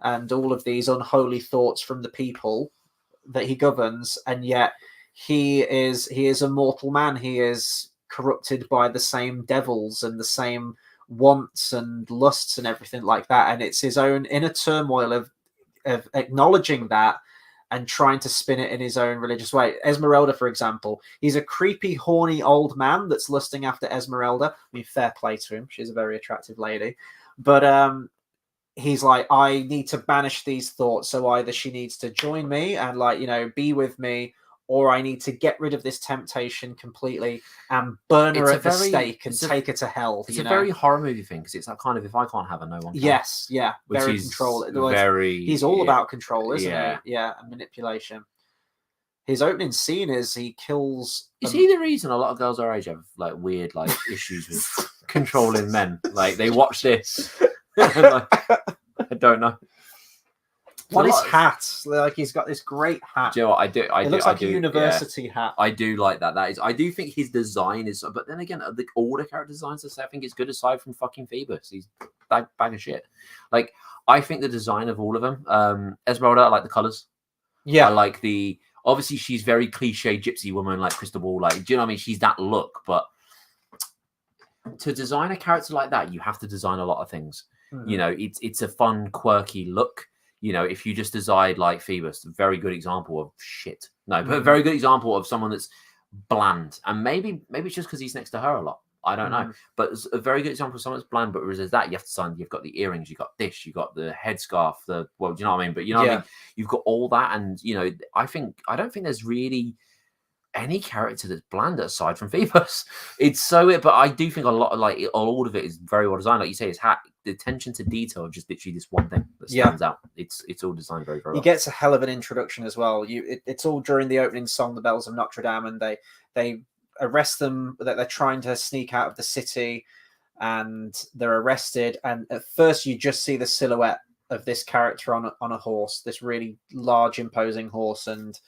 and all of these unholy thoughts from the people that he governs, and yet he is a mortal man. He is corrupted by the same devils and the same wants and lusts and everything like that, and it's his own inner turmoil of acknowledging that and trying to spin it in his own religious way. Esmeralda, for example, he's a creepy, horny old man that's lusting after Esmeralda. I mean, fair play to him. She's a very attractive lady. But he's like, I need to banish these thoughts. So either she needs to join me and, like, you know, be with me, or I need to get rid of this temptation completely and burn her at the stake and take her to hell. It's a very horror movie thing, because it's that kind of, if I can't have her, no one can. Yes, yeah. Very control. He's all about control, isn't he? Yeah, and manipulation. His opening scene is he kills... Is he the reason a lot of girls our age have, like, weird, like, issues with controlling men? Like, they watch this and, like, I don't know. What his hat? Like, he's got this great hat. Do you know what? It looks like a university hat. I do like that. I do think his design is, but then again, all the character designs, I think it's good, aside from fucking Phoebus. He's bag of shit. Like, I think the design of all of them, Esmeralda, I like the colors. Yeah, I like obviously she's very cliche gypsy woman, like Crystal Ball. Like, do you know what I mean? She's that look, but to design a character like that, you have to design a lot of things. Mm-hmm. You know, it's a fun, quirky look. You know, if you just decide like Phoebus, a very good example of shit. No, but a very good example of someone that's bland. And maybe it's just because he's next to her a lot. I don't know. But it's a very good example of someone that's bland. But whereas there's that, you have to sign, you've got the earrings, you've got this, you've got the headscarf, do you know what I mean? But you know what I mean? You've got all that. And, you know, I don't think there's really any character that's bland aside from Phoebus. It's so weird, but I do think a lot of, like, all of it is very well designed. Like you say, his hat, the attention to detail of just literally this one thing that stands out. It's all designed very, very well. He gets a hell of an introduction as well. It's all during the opening song, The Bells of Notre Dame, and they arrest them. That they're trying to sneak out of the city, and they're arrested. And at first, you just see the silhouette of this character on a horse, this really large, imposing horse, and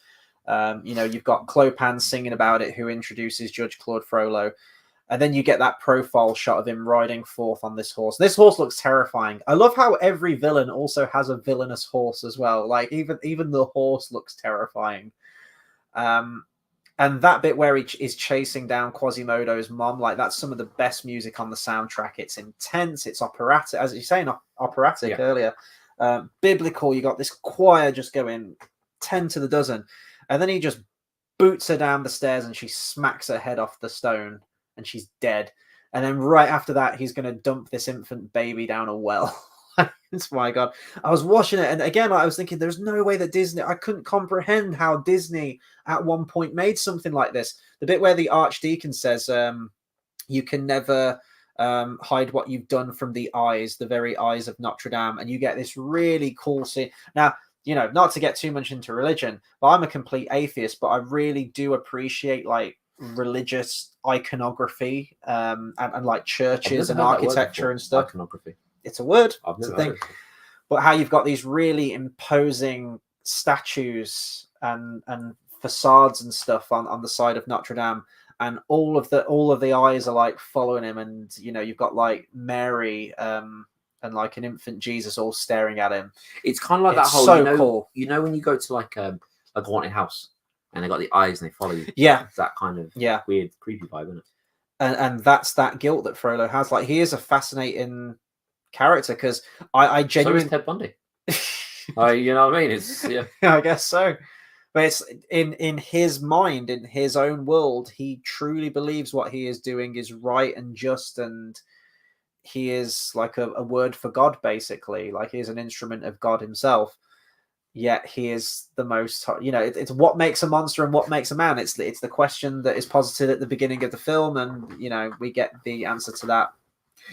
you know, you've got Clopan singing about it, who introduces Judge Claude Frollo. And then you get that profile shot of him riding forth on this horse. This horse looks terrifying. I love how every villain also has a villainous horse as well. Like, even the horse looks terrifying. And that bit where he is chasing down Quasimodo's mom, like, that's some of the best music on the soundtrack. It's intense. It's operatic, as you're saying, operatic earlier. Biblical. You got this choir just going 10 to the dozen. And then he just boots her down the stairs and she smacks her head off the stone and she's dead. And then right after that, he's going to dump this infant baby down a well. It's, my God. I was watching it, and again, I was thinking, there's no way that Disney... I couldn't comprehend how Disney at one point made something like this. The bit where the Archdeacon says, you can never hide what you've done from the very eyes of Notre Dame. And you get this really cool scene. Now, you know, not to get too much into religion, but I'm a complete atheist, but I really do appreciate, like, religious iconography and like churches and architecture and stuff. Iconography. It's a word. It's a thing. But how you've got these really imposing statues and facades and stuff on the side of Notre Dame, and all of the eyes are like following him, and you know, you've got like Mary and like an infant Jesus all staring at him. It's kind of like that whole, so cool. You know when you go to like a haunted house and they got the eyes and they follow you. Yeah, it's that kind of weird, creepy vibe, isn't it? And that's that guilt that Frollo has. Like, he is a fascinating character, because I genuinely... So is Ted Bundy. You know what I mean? It's I guess so. But it's in his mind, in his own world, he truly believes what he is doing is right and just, and he is like a word for God, basically. Like, he is an instrument of God himself. Yet he is the most, you know, it's what makes a monster and what makes a man. It's the question that is posited at the beginning of the film, and you know, we get the answer to that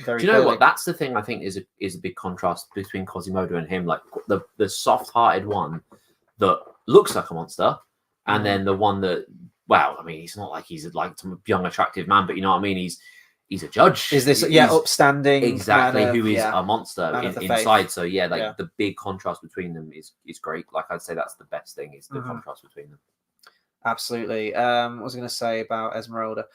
very Do you know clearly. what? That's the thing I think is a big contrast between Quasimodo and him. Like the soft-hearted one that looks like a monster, and then the one that, well, I mean, he's not like he's like some young, attractive man, but you know what I mean? He's a judge. Is this upstanding? Exactly, who is a monster inside. Faith. So the big contrast between them is great. Like, I'd say that's the best thing, is the contrast between them. Absolutely. What was I going to say about Esmeralda?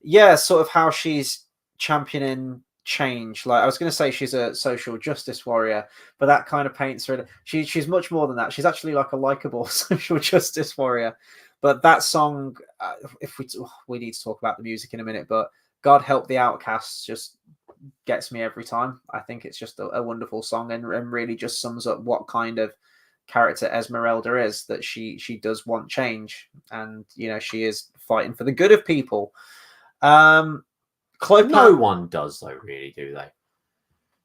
Yeah, sort of how she's championing change. Like, I was going to say she's a social justice warrior, but that kind of paints her. She's much more than that. She's actually like a likable social justice warrior. But that song, if we need to talk about the music in a minute, but God Help the Outcasts just gets me every time. I think it's just a wonderful song, and really just sums up what kind of character Esmeralda is, that she does want change, and she is fighting for the good of people. No one does though, really, do they?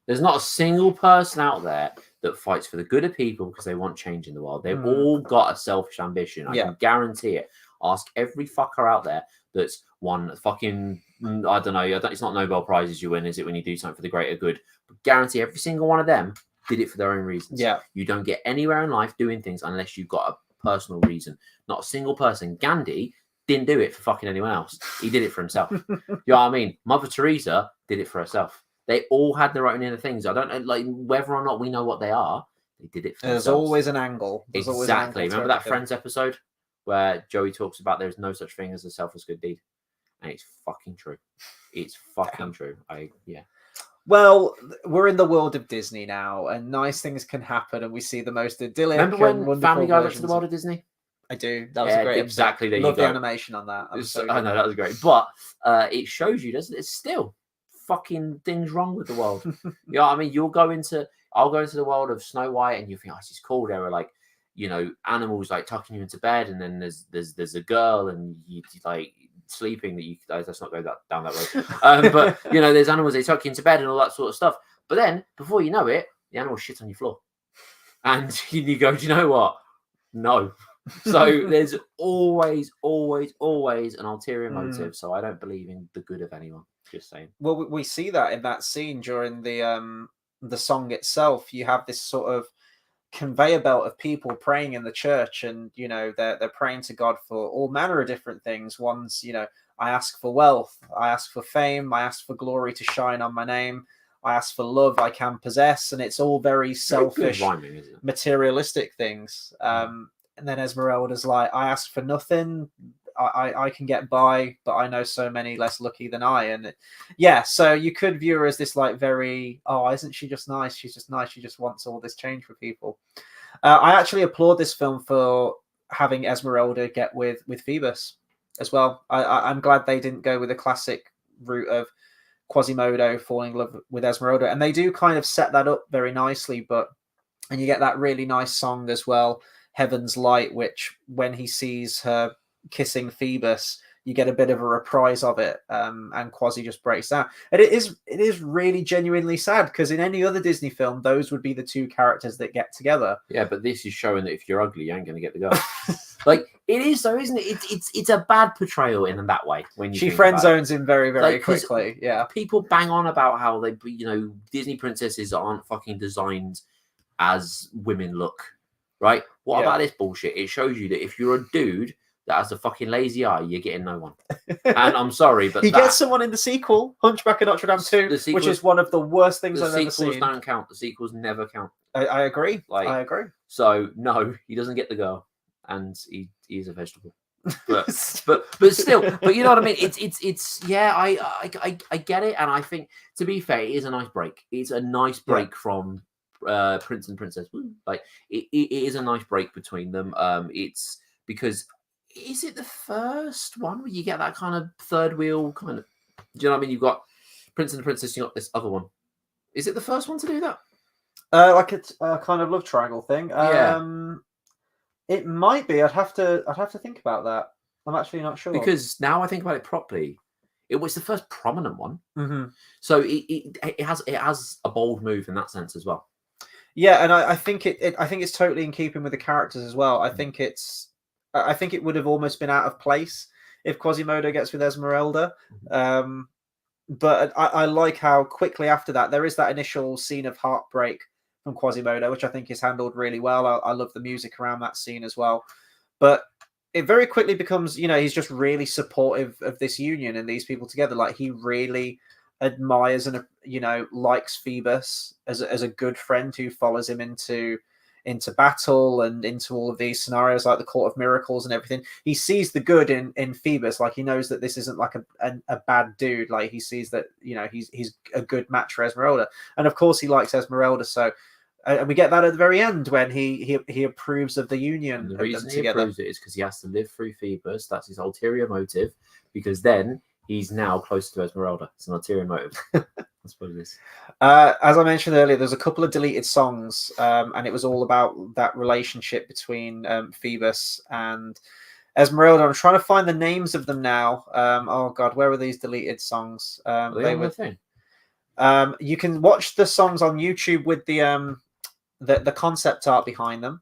There's not a single person out there that fights for the good of people because they want change in the world. They've all got a selfish ambition. I can guarantee it. Ask every fucker out there that's won fucking, I don't know, it's not Nobel Prizes you win, is it, when you do something for the greater good? But guarantee every single one of them did it for their own reasons. Yeah. You don't get anywhere in life doing things unless you've got a personal reason. Not a single person. Gandhi didn't do it for fucking anyone else. He did it for himself. You know what I mean? Mother Teresa did it for herself. They all had their own inner things. I don't know, like, whether or not we know what they are. They did it for themselves. There's always an angle. Exactly. Remember that Friends episode where Joey talks about there's no such thing as a selfless good deed, and it's fucking true. It's fucking true. Well, we're in the world of Disney now, and nice things can happen, and we see the most idyllic. Remember when Family Guy went to the world of Disney? I do. That was a great exactly. There Love you go. the animation on that. I know, that was great, but it shows you, doesn't it? It's still fucking things wrong with the world. You know what I mean? I'll go into the world of Snow White, and you think, oh, this is cool. There are, like, animals like tucking you into bed, and then there's a girl, and you like sleeping that you. Let's not go down that road. But there's animals, they tuck you into bed and all that sort of stuff. But then before you know it, the animal shits on your floor, and you go, do you know what? No. So there's always an ulterior motive. So I don't believe in the good of anyone. Just saying. Well, we see that in that scene during the song itself. You have this sort of conveyor belt of people praying in the church, and they're praying to God for all manner of different things. One's, I ask for wealth, I ask for fame, I ask for glory to shine on my name, I ask for love I can possess, and it's all very selfish, rhyming, isn't it? Materialistic things. And then Esmeralda's like, I ask for nothing, I can get by, but I know so many less lucky than I. And so you could view her as this, like, very, isn't she just nice? She's just nice. She just wants all this change for people. I actually applaud this film for having Esmeralda get with Phoebus as well. I'm glad they didn't go with the classic route of Quasimodo falling in love with Esmeralda, and they do kind of set that up very nicely. And you get that really nice song as well, Heaven's Light, which when he sees her kissing Phoebus, you get a bit of a reprise of it, and Quasi just breaks down. And it is really genuinely sad, because in any other Disney film, those would be the two characters that get together. Yeah, but this is showing that if you're ugly, you ain't going to get the girl. Like, it is though, isn't it? It's a bad portrayal in that way. When she friend zones him very, very quickly. Yeah, people bang on about how they, Disney princesses aren't fucking designed as women look, right? What about this bullshit? It shows you that if you're a dude that has a fucking lazy eye, you're getting no one. And I'm sorry, but he gets someone in the sequel, Hunchback of Notre Dame 2, which is one of the worst things I've ever seen. The sequels don't count. The sequels never count. I agree. I agree. So no, he doesn't get the girl, and he is a vegetable. But still, but you know what I mean? It's I get it, and I think, to be fair, it is a nice break. It's a nice break from Prince and Princess. Like it is a nice break between them. It's because. Is it the first one where you get that kind of third wheel kind of? Do you know what I mean? You've got Prince and the Princess. You got this other one. Is it the first one to do that? Like a kind of love triangle thing. It might be. I'd have to think about that. I'm actually not sure, because now I think about it properly, it was the first prominent one. Mm-hmm. So it has a bold move in that sense as well. Yeah, and I think it's totally in keeping with the characters as well. I think it would have almost been out of place if Quasimodo gets with Esmeralda. But I like how quickly after that, there is that initial scene of heartbreak from Quasimodo, which I think is handled really well. I love the music around that scene as well. But it very quickly becomes, he's just really supportive of this union and these people together. Like, he really admires and, likes Phoebus as a good friend who follows him into battle and into all of these scenarios, like the Court of Miracles and everything. He sees the good in Phoebus. Like, he knows that this isn't like a bad dude. Like, he sees that, he's a good match for Esmeralda. And of course he likes Esmeralda. So, and we get that at the very end when he approves of the union. And the reason he approves it is because he has to live through Phoebus. That's his ulterior motive, because then he's now closer to Esmeralda. It's an ulterior motive. That's what it is. As I mentioned earlier, there's a couple of deleted songs, and it was all about that relationship between Phoebus and Esmeralda. I'm trying to find the names of them now. Oh God, where were these deleted songs? They were the thing. You can watch the songs on YouTube with the concept art behind them.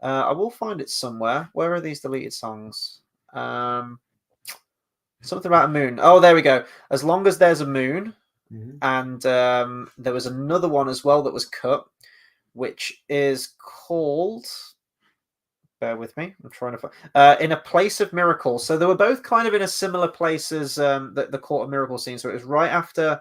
I will find it somewhere. Where are these deleted songs? Something about a moon. Oh, there we go. As long as there's a moon. Mm-hmm. And there was another one as well that was cut, which is called, bear with me, I'm trying to find, In a Place of Miracles. So they were both kind of in a similar place as the Court of Miracles scene. So it was right after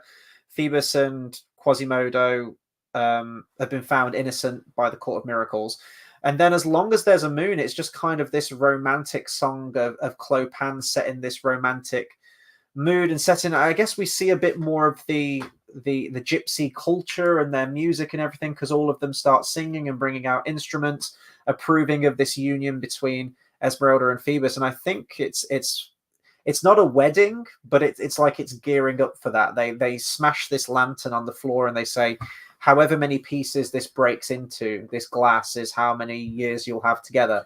Phoebus and Quasimodo had been found innocent by the Court of Miracles. And then As Long as There's a Moon, it's just kind of this romantic song of Clopan set in this romantic mood and setting. I guess we see a bit more of the gypsy culture and their music and everything, because all of them start singing and bringing out instruments, approving of this union between Esmeralda and Phoebus. And I think it's not a wedding, but it's like it's gearing up for that. They smash this lantern on the floor and they say, however many pieces this breaks into, this glass is how many years you'll have together.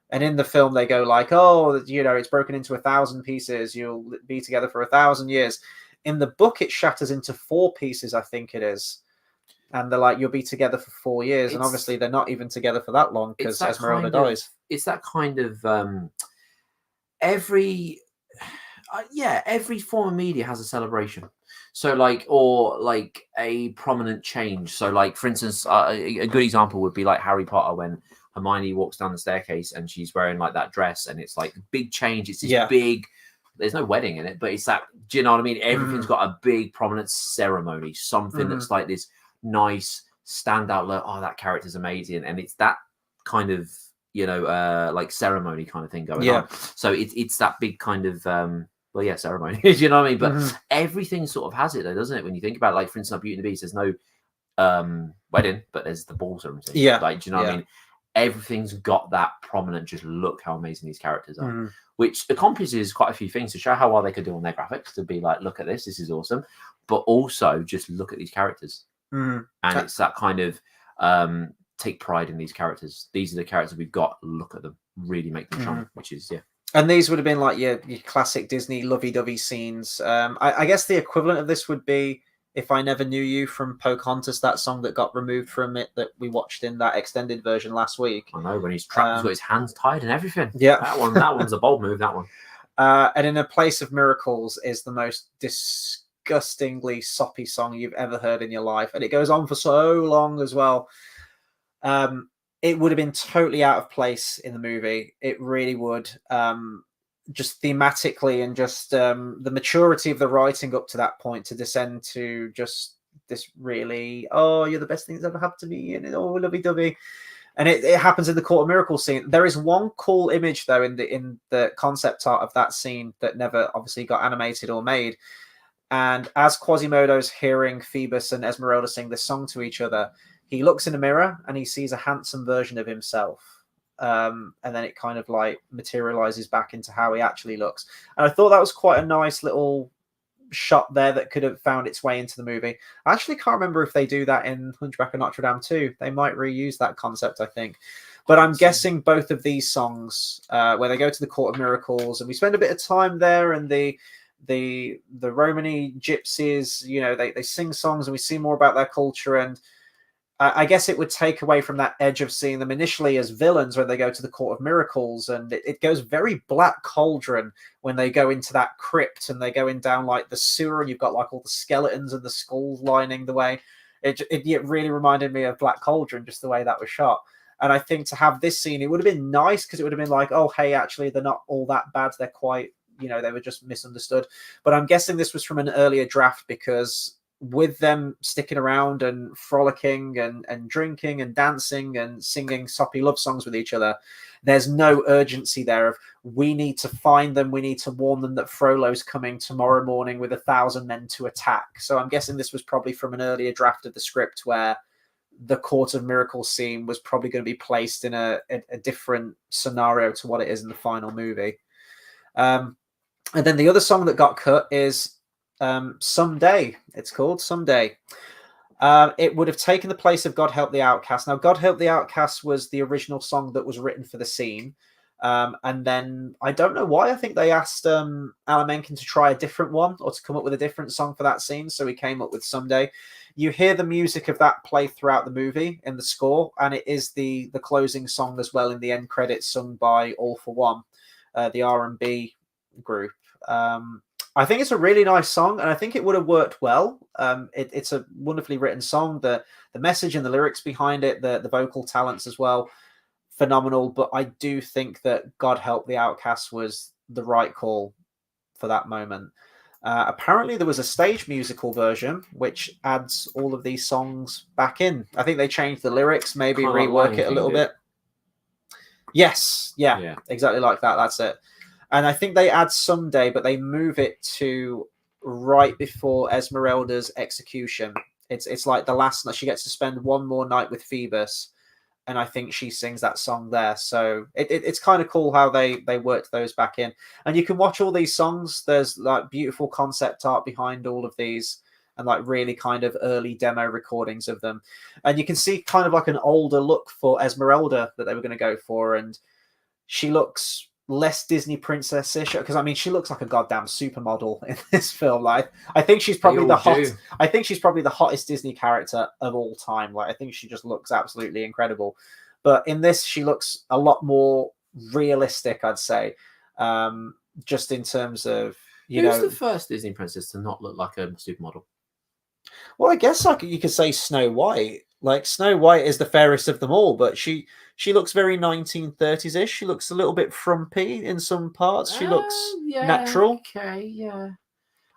And in the film, they go like, oh, it's broken into 1,000 pieces. You'll be together for 1,000 years. In the book, it shatters into 4 pieces, I think it is. And they're like, you'll be together for 4 years. And obviously, they're not even together for that long because Esmeralda dies. It's that kind of every form of media has a celebration. So or a prominent change. So for instance, a good example would be like Harry Potter when Hermione walks down the staircase and she's wearing like that dress and it's like a big change. It's this big, there's no wedding in it, but it's that, do you know what I mean? Everything's got a big prominent ceremony, something that's like this nice standout look. Oh, that character's amazing. And it's that kind of, like ceremony kind of thing going on. So it's that big kind of, ceremony. Do you know what I mean? But everything sort of has it though, doesn't it? When you think about like, for instance, Beauty and the Beast, there's no wedding, but there's the ball ceremony. Yeah. Like, do you know what I mean? Everything's got that prominent, just look how amazing these characters are, which accomplishes quite a few things to show how well they could do on their graphics, to be like, look at this is awesome, but also just look at these characters. And it's that kind of take pride in these characters. These are the characters we've got, look at them, really make them shine, which is And these would have been like your classic Disney lovey-dovey scenes. I guess the equivalent of this would be If I Never Knew You from Pocahontas, that song that got removed from it that we watched in that extended version last week. I know, when he's trapped, he's got his hands tied and everything. Yeah. That one's a bold move, that one. And In a Place of Miracles is the most disgustingly soppy song you've ever heard in your life. And it goes on for so long as well. It would have been totally out of place in the movie. It really would. Just thematically and just the maturity of the writing up to that point to descend to just this really, oh, you're the best thing that's ever happened to me, and oh, lovey-dovey. And it happens in the Court of Miracles scene. There is one cool image though in the concept art of that scene that never obviously got animated or made. And as Quasimodo's hearing Phoebus and Esmeralda sing this song to each other, he looks in a mirror and he sees a handsome version of himself. And then it kind of like materializes back into how he actually looks. And I thought that was quite a nice little shot there that could have found its way into the movie. I actually can't remember if they do that in Hunchback of Notre Dame too. They might reuse that concept, I think. But I'm guessing both of these songs, where they go to the Court of Miracles and we spend a bit of time there, and the Romany gypsies, they sing songs and we see more about their culture. And I guess it would take away from that edge of seeing them initially as villains when they go to the Court of Miracles, and it goes very Black Cauldron when they go into that crypt and they go in down like the sewer, and you've got like all the skeletons and the skulls lining the way. It really reminded me of Black Cauldron, just the way that was shot. And I think to have this scene, it would have been nice because it would have been like, oh, hey, actually, they're not all that bad. They're quite, they were just misunderstood. But I'm guessing this was from an earlier draft, because with them sticking around and frolicking and drinking and dancing and singing soppy love songs with each other, there's no urgency there of, we need to find them, we need to warn them that Frollo's coming tomorrow morning with 1,000 men to attack. So I'm guessing this was probably from an earlier draft of the script where the Court of Miracles scene was probably going to be placed in a different scenario to what it is in the final movie. And then the other song that got cut is Someday. It's called Someday. It would have taken the place of God Help the Outcast. Now, God Help the Outcast was the original song that was written for the scene. And then I don't know why. I think they asked Alan Menken to try a different one or to come up with a different song for that scene. So he came up with Someday. You hear the music of that play throughout the movie in the score, and it is the closing song as well in the end credits, sung by All for One, the R&B group. I think it's a really nice song, and I think it would have worked well. It's a wonderfully written song. The message and the lyrics behind it, the vocal talents as well, phenomenal. But I do think that God Help the Outcast was the right call for that moment. Apparently, there was a stage musical version which adds all of these songs back in. I think they changed the lyrics, maybe Kinda like rework Lion it a King little did. bit. Yes, yeah, exactly like that. That's it. And I think they add Someday, but they move it to right before Esmeralda's execution. It's like the last night. She gets to spend one more night with Phoebus, and I think she sings that song there. So it's kind of cool how they worked those back in. And you can watch all these songs. There's like beautiful concept art behind all of these, and like really kind of early demo recordings of them. And you can see kind of like an older look for Esmeralda that they were going to go for, and she looks less Disney princess-ish, because I mean she looks like a goddamn supermodel in this film. Like I think she's probably I think she's probably the hottest Disney character of all time. Like I think she just looks absolutely incredible. But in this, she looks a lot more realistic, I'd say. Just in terms of Who's the first Disney princess to not look like a supermodel? Well, I guess like you could say Snow White. Like Snow White is the fairest of them all, but she looks very 1930s-ish. She looks a little bit frumpy in some parts. She looks natural. Okay, yeah.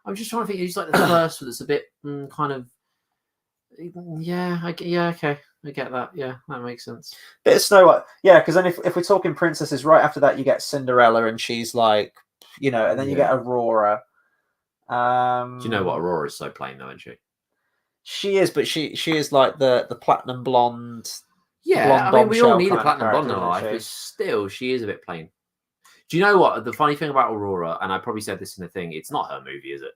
I'm just trying to think who's like the first one that's a bit kind of. Yeah, okay. I get that. Yeah, that makes sense. Bit of Snow White. Yeah, because then if we're talking princesses, right after that you get Cinderella, and she's like, and then you get Aurora. Do you know what? Aurora is so plain though, isn't she? She is, but she is like the platinum blonde. Yeah, I mean, we all need a platinum blonde in our life, but still, she is a bit plain. Do you know what? The funny thing about Aurora, and I probably said this in the thing, it's not her movie, is it?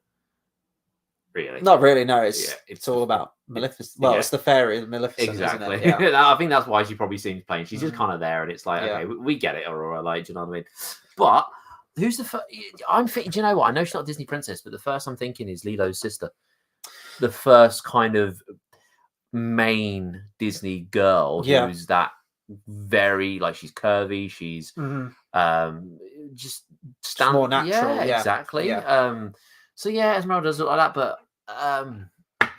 Really? Not really, no. It's all about Maleficent. Well, it's the fairy of Maleficent, exactly. Isn't it? Yeah. I think that's why she probably seems plain. She's just kind of there, and it's like, okay, we get it, Aurora. Like, do you know what I mean? But who's the first? I'm thinking. Do you know what? I know she's not a Disney princess, but the first I'm thinking is Lilo's sister. The first kind of main Disney girl who's that very like she's curvy, she's just more natural. Yeah, exactly. So yeah, Esmeralda does look like that, but I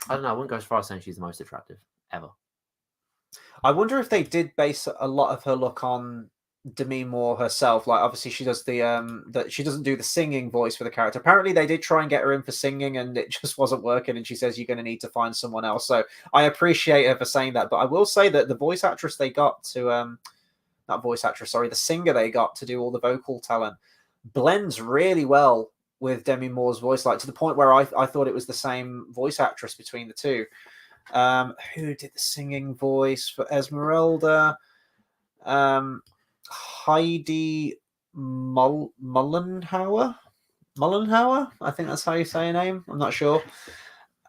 don't know. I wouldn't go as far as saying she's the most attractive ever. I wonder if they did base a lot of her look on Demi Moore herself. Like obviously she does that she doesn't do the singing voice for the character. Apparently they did try and get her in for singing and it just wasn't working, and she says you're going to need to find someone else. So I appreciate her for saying that, but I will say that the voice actress they got to the singer they got to do all the vocal talent blends really well with Demi Moore's voice, like to the point where I thought it was the same voice actress between the two. Who did the singing voice for Esmeralda? Heidi Mullenhauer. I think that's how you say her name. I'm not sure.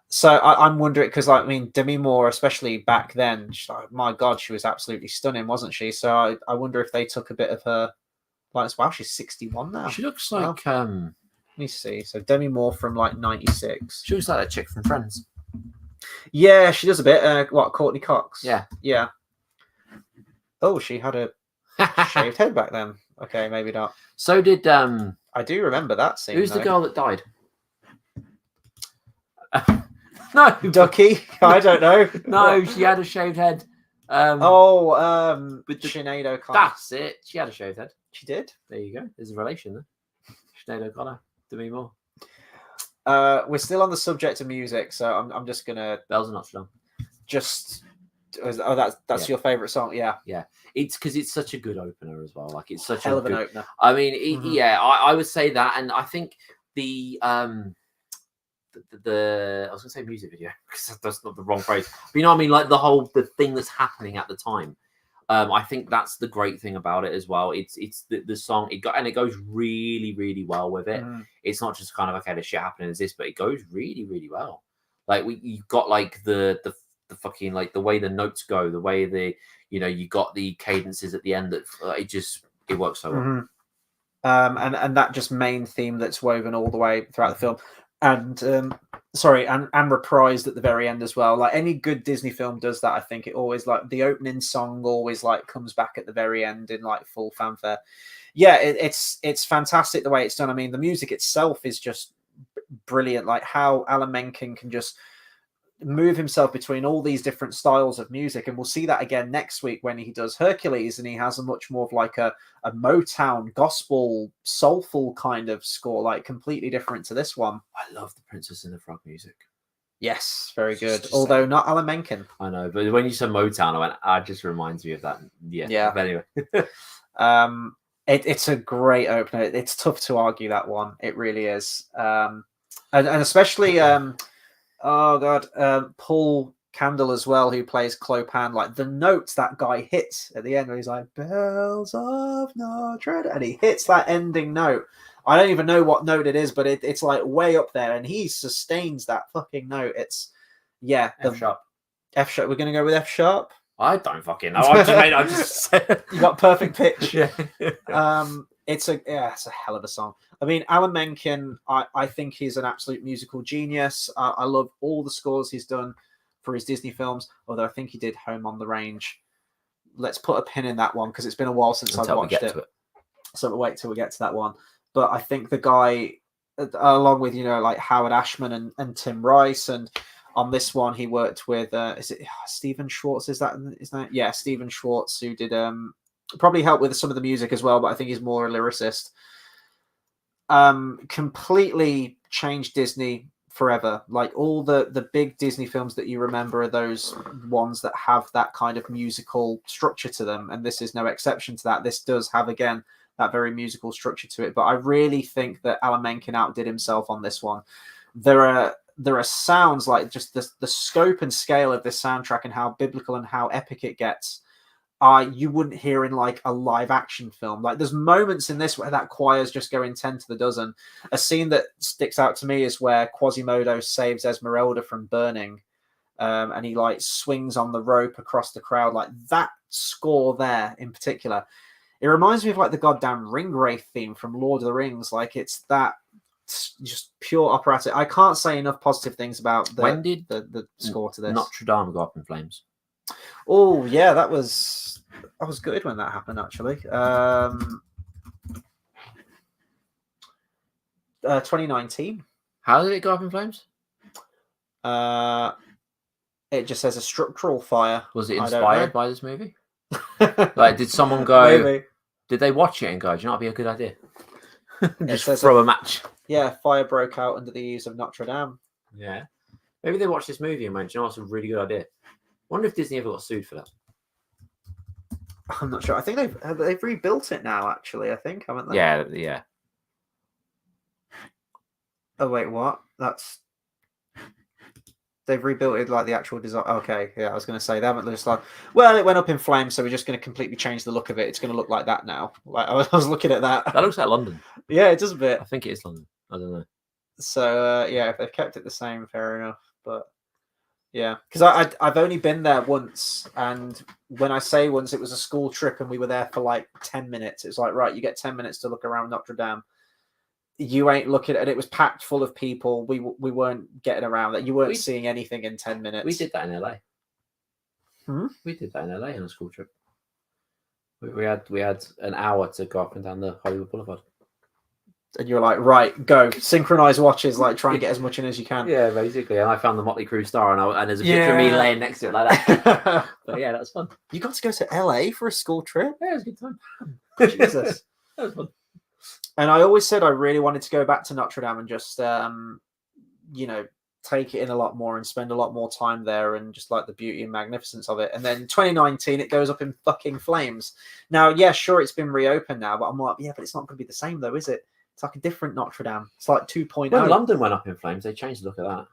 So I'm wondering because, like, I mean, Demi Moore, especially back then, my God, she was absolutely stunning, wasn't she? So I wonder if they took a bit of her. Like, wow, she's 61 now. She looks like Let me see. So Demi Moore from like 96. She looks like that chick from Friends. Yeah, she does a bit. Courtney Cox? Yeah. Oh, she had a shaved head back then. Okay, maybe not. So did I do remember that scene. Who's the girl that died? No, Ducky. I don't know. No, she had a shaved head. With Sinead O'Connor. That's it. She had a shaved head. She did. There you go. There's a relation there. Sinead O'Connor. Demi Moore. We're still on the subject of music, so I'm just gonna. Bells of Notre Dame. That's your favorite song, yeah. It's because it's such a good opener as well. Like it's such hell a of an opener. I mean, I would say that, and I think the I was gonna say music video because that's not the wrong phrase. But you know what I mean? Like the thing that's happening at the time. I think that's the great thing about it as well. It's the song it goes really, really well with it. It's not just kind of okay, the shit happening is this, but it goes really, really well. Like you've got like the fucking like the way the notes go, the way you got the cadences at the end that it works so well. And that just main theme that's woven all the way throughout the film, and reprised at the very end as well. Like any good Disney film does that. I think it always like the opening song always like comes back at the very end in like full fanfare. Yeah, it's fantastic the way it's done. I mean, the music itself is just brilliant. Like how Alan Menken can just move himself between all these different styles of music, and we'll see that again next week when he does Hercules, and he has a much more of like a Motown gospel soulful kind of score, like completely different to this one. I love the Princess and the Frog music. Yes, very good. Although not Alan Menken. I know, but when you said Motown, it just reminds me of that. Yeah. But anyway, it's a great opener. It's tough to argue that one. It really is, and especially oh god, Paul Candle as well, who plays Clopan. Like the notes that guy hits at the end, where he's like "Bells of Notre Dame," and he hits that ending note. I don't even know what note it is, but it's like way up there, and he sustains that fucking note. It's F sharp. F sharp. We're gonna go with F sharp. I don't fucking know. I just you got perfect pitch. Yeah. It's a hell of a song. I mean, Alan Menken, I think he's an absolute musical genius. I love all the scores he's done for his Disney films, although I think he did Home on the Range. Let's put a pin in that one because it's been a while since I've watched it. So we'll wait till we get to that one. But I think the guy, along with, like Howard Ashman and Tim Rice, and on this one he worked with, is it Stephen Schwartz? Is that? Yeah, Stephen Schwartz, who did probably help with some of the music as well, but I think he's more a lyricist. Completely changed Disney forever. Like all the big Disney films that you remember are those ones that have that kind of musical structure to them, and this is no exception to that. This does have, again, that very musical structure to it, but I really think that Alan Menken outdid himself on this one. There are sounds like just the scope and scale of this soundtrack and how biblical and how epic it gets. You wouldn't hear in like a live action film. Like there's moments in this where that choir's just going 10 to the dozen. A scene that sticks out to me is where Quasimodo saves Esmeralda from burning, and he like swings on the rope across the crowd. Like that score there in particular, it reminds me of like the goddamn Ringwraith theme from Lord of the Rings. Like it's that just pure operatic. I can't say enough positive things about the score to this. Notre Dame go up in flames? Oh yeah, that was good when that happened, actually. 2019. How did it go up in flames? It just says a structural fire. Was it inspired by this movie? Like, did someone go? Maybe. Did they watch it and go, "Do you know, it'd be a good idea"? Just says throw a match. Yeah, fire broke out under the eaves of Notre Dame. Yeah, maybe they watched this movie and went, "Do you know, it's a really good idea." Wonder if Disney ever got sued for that. I'm not sure. I think they've rebuilt it now. Actually, I think, haven't they? Yeah. Oh wait, what? They've rebuilt it like the actual design. Okay, yeah, I was going to say they haven't just like, well, it went up in flames, so we're just going to completely change the look of it. It's going to look like that now. Like I was looking at that. That looks like London. Yeah, it does a bit. I think it is London. I don't know. So yeah, if they've kept it the same, fair enough. But yeah, because I've only been there once, and when I say once, it was a school trip, and we were there for like 10 minutes. It's like, right, you get 10 minutes to look around Notre Dame. You ain't looking at it. It was packed full of people. We weren't getting around that. You weren't seeing anything in 10 minutes. We did that in LA. We did that in LA on a school trip. We had an hour to go up and down the Hollywood Boulevard. And you're like, right, go. Synchronize watches, like try and get as much in as you can. Yeah, basically. And I found the Motley Crue star, and there's a picture of me laying next to it like that. But yeah, that's fun. You got to go to LA for a school trip? Yeah, it was a good time. Jesus. That was fun. And I always said I really wanted to go back to Notre Dame and just, take it in a lot more and spend a lot more time there and just like the beauty and magnificence of it. And then 2019, it goes up in fucking flames. Now, yeah, sure, it's been reopened now, but I'm like, yeah, but it's not going to be the same though, is it? It's like a different Notre Dame. It's like 2.0. When London went up in flames, they changed the look of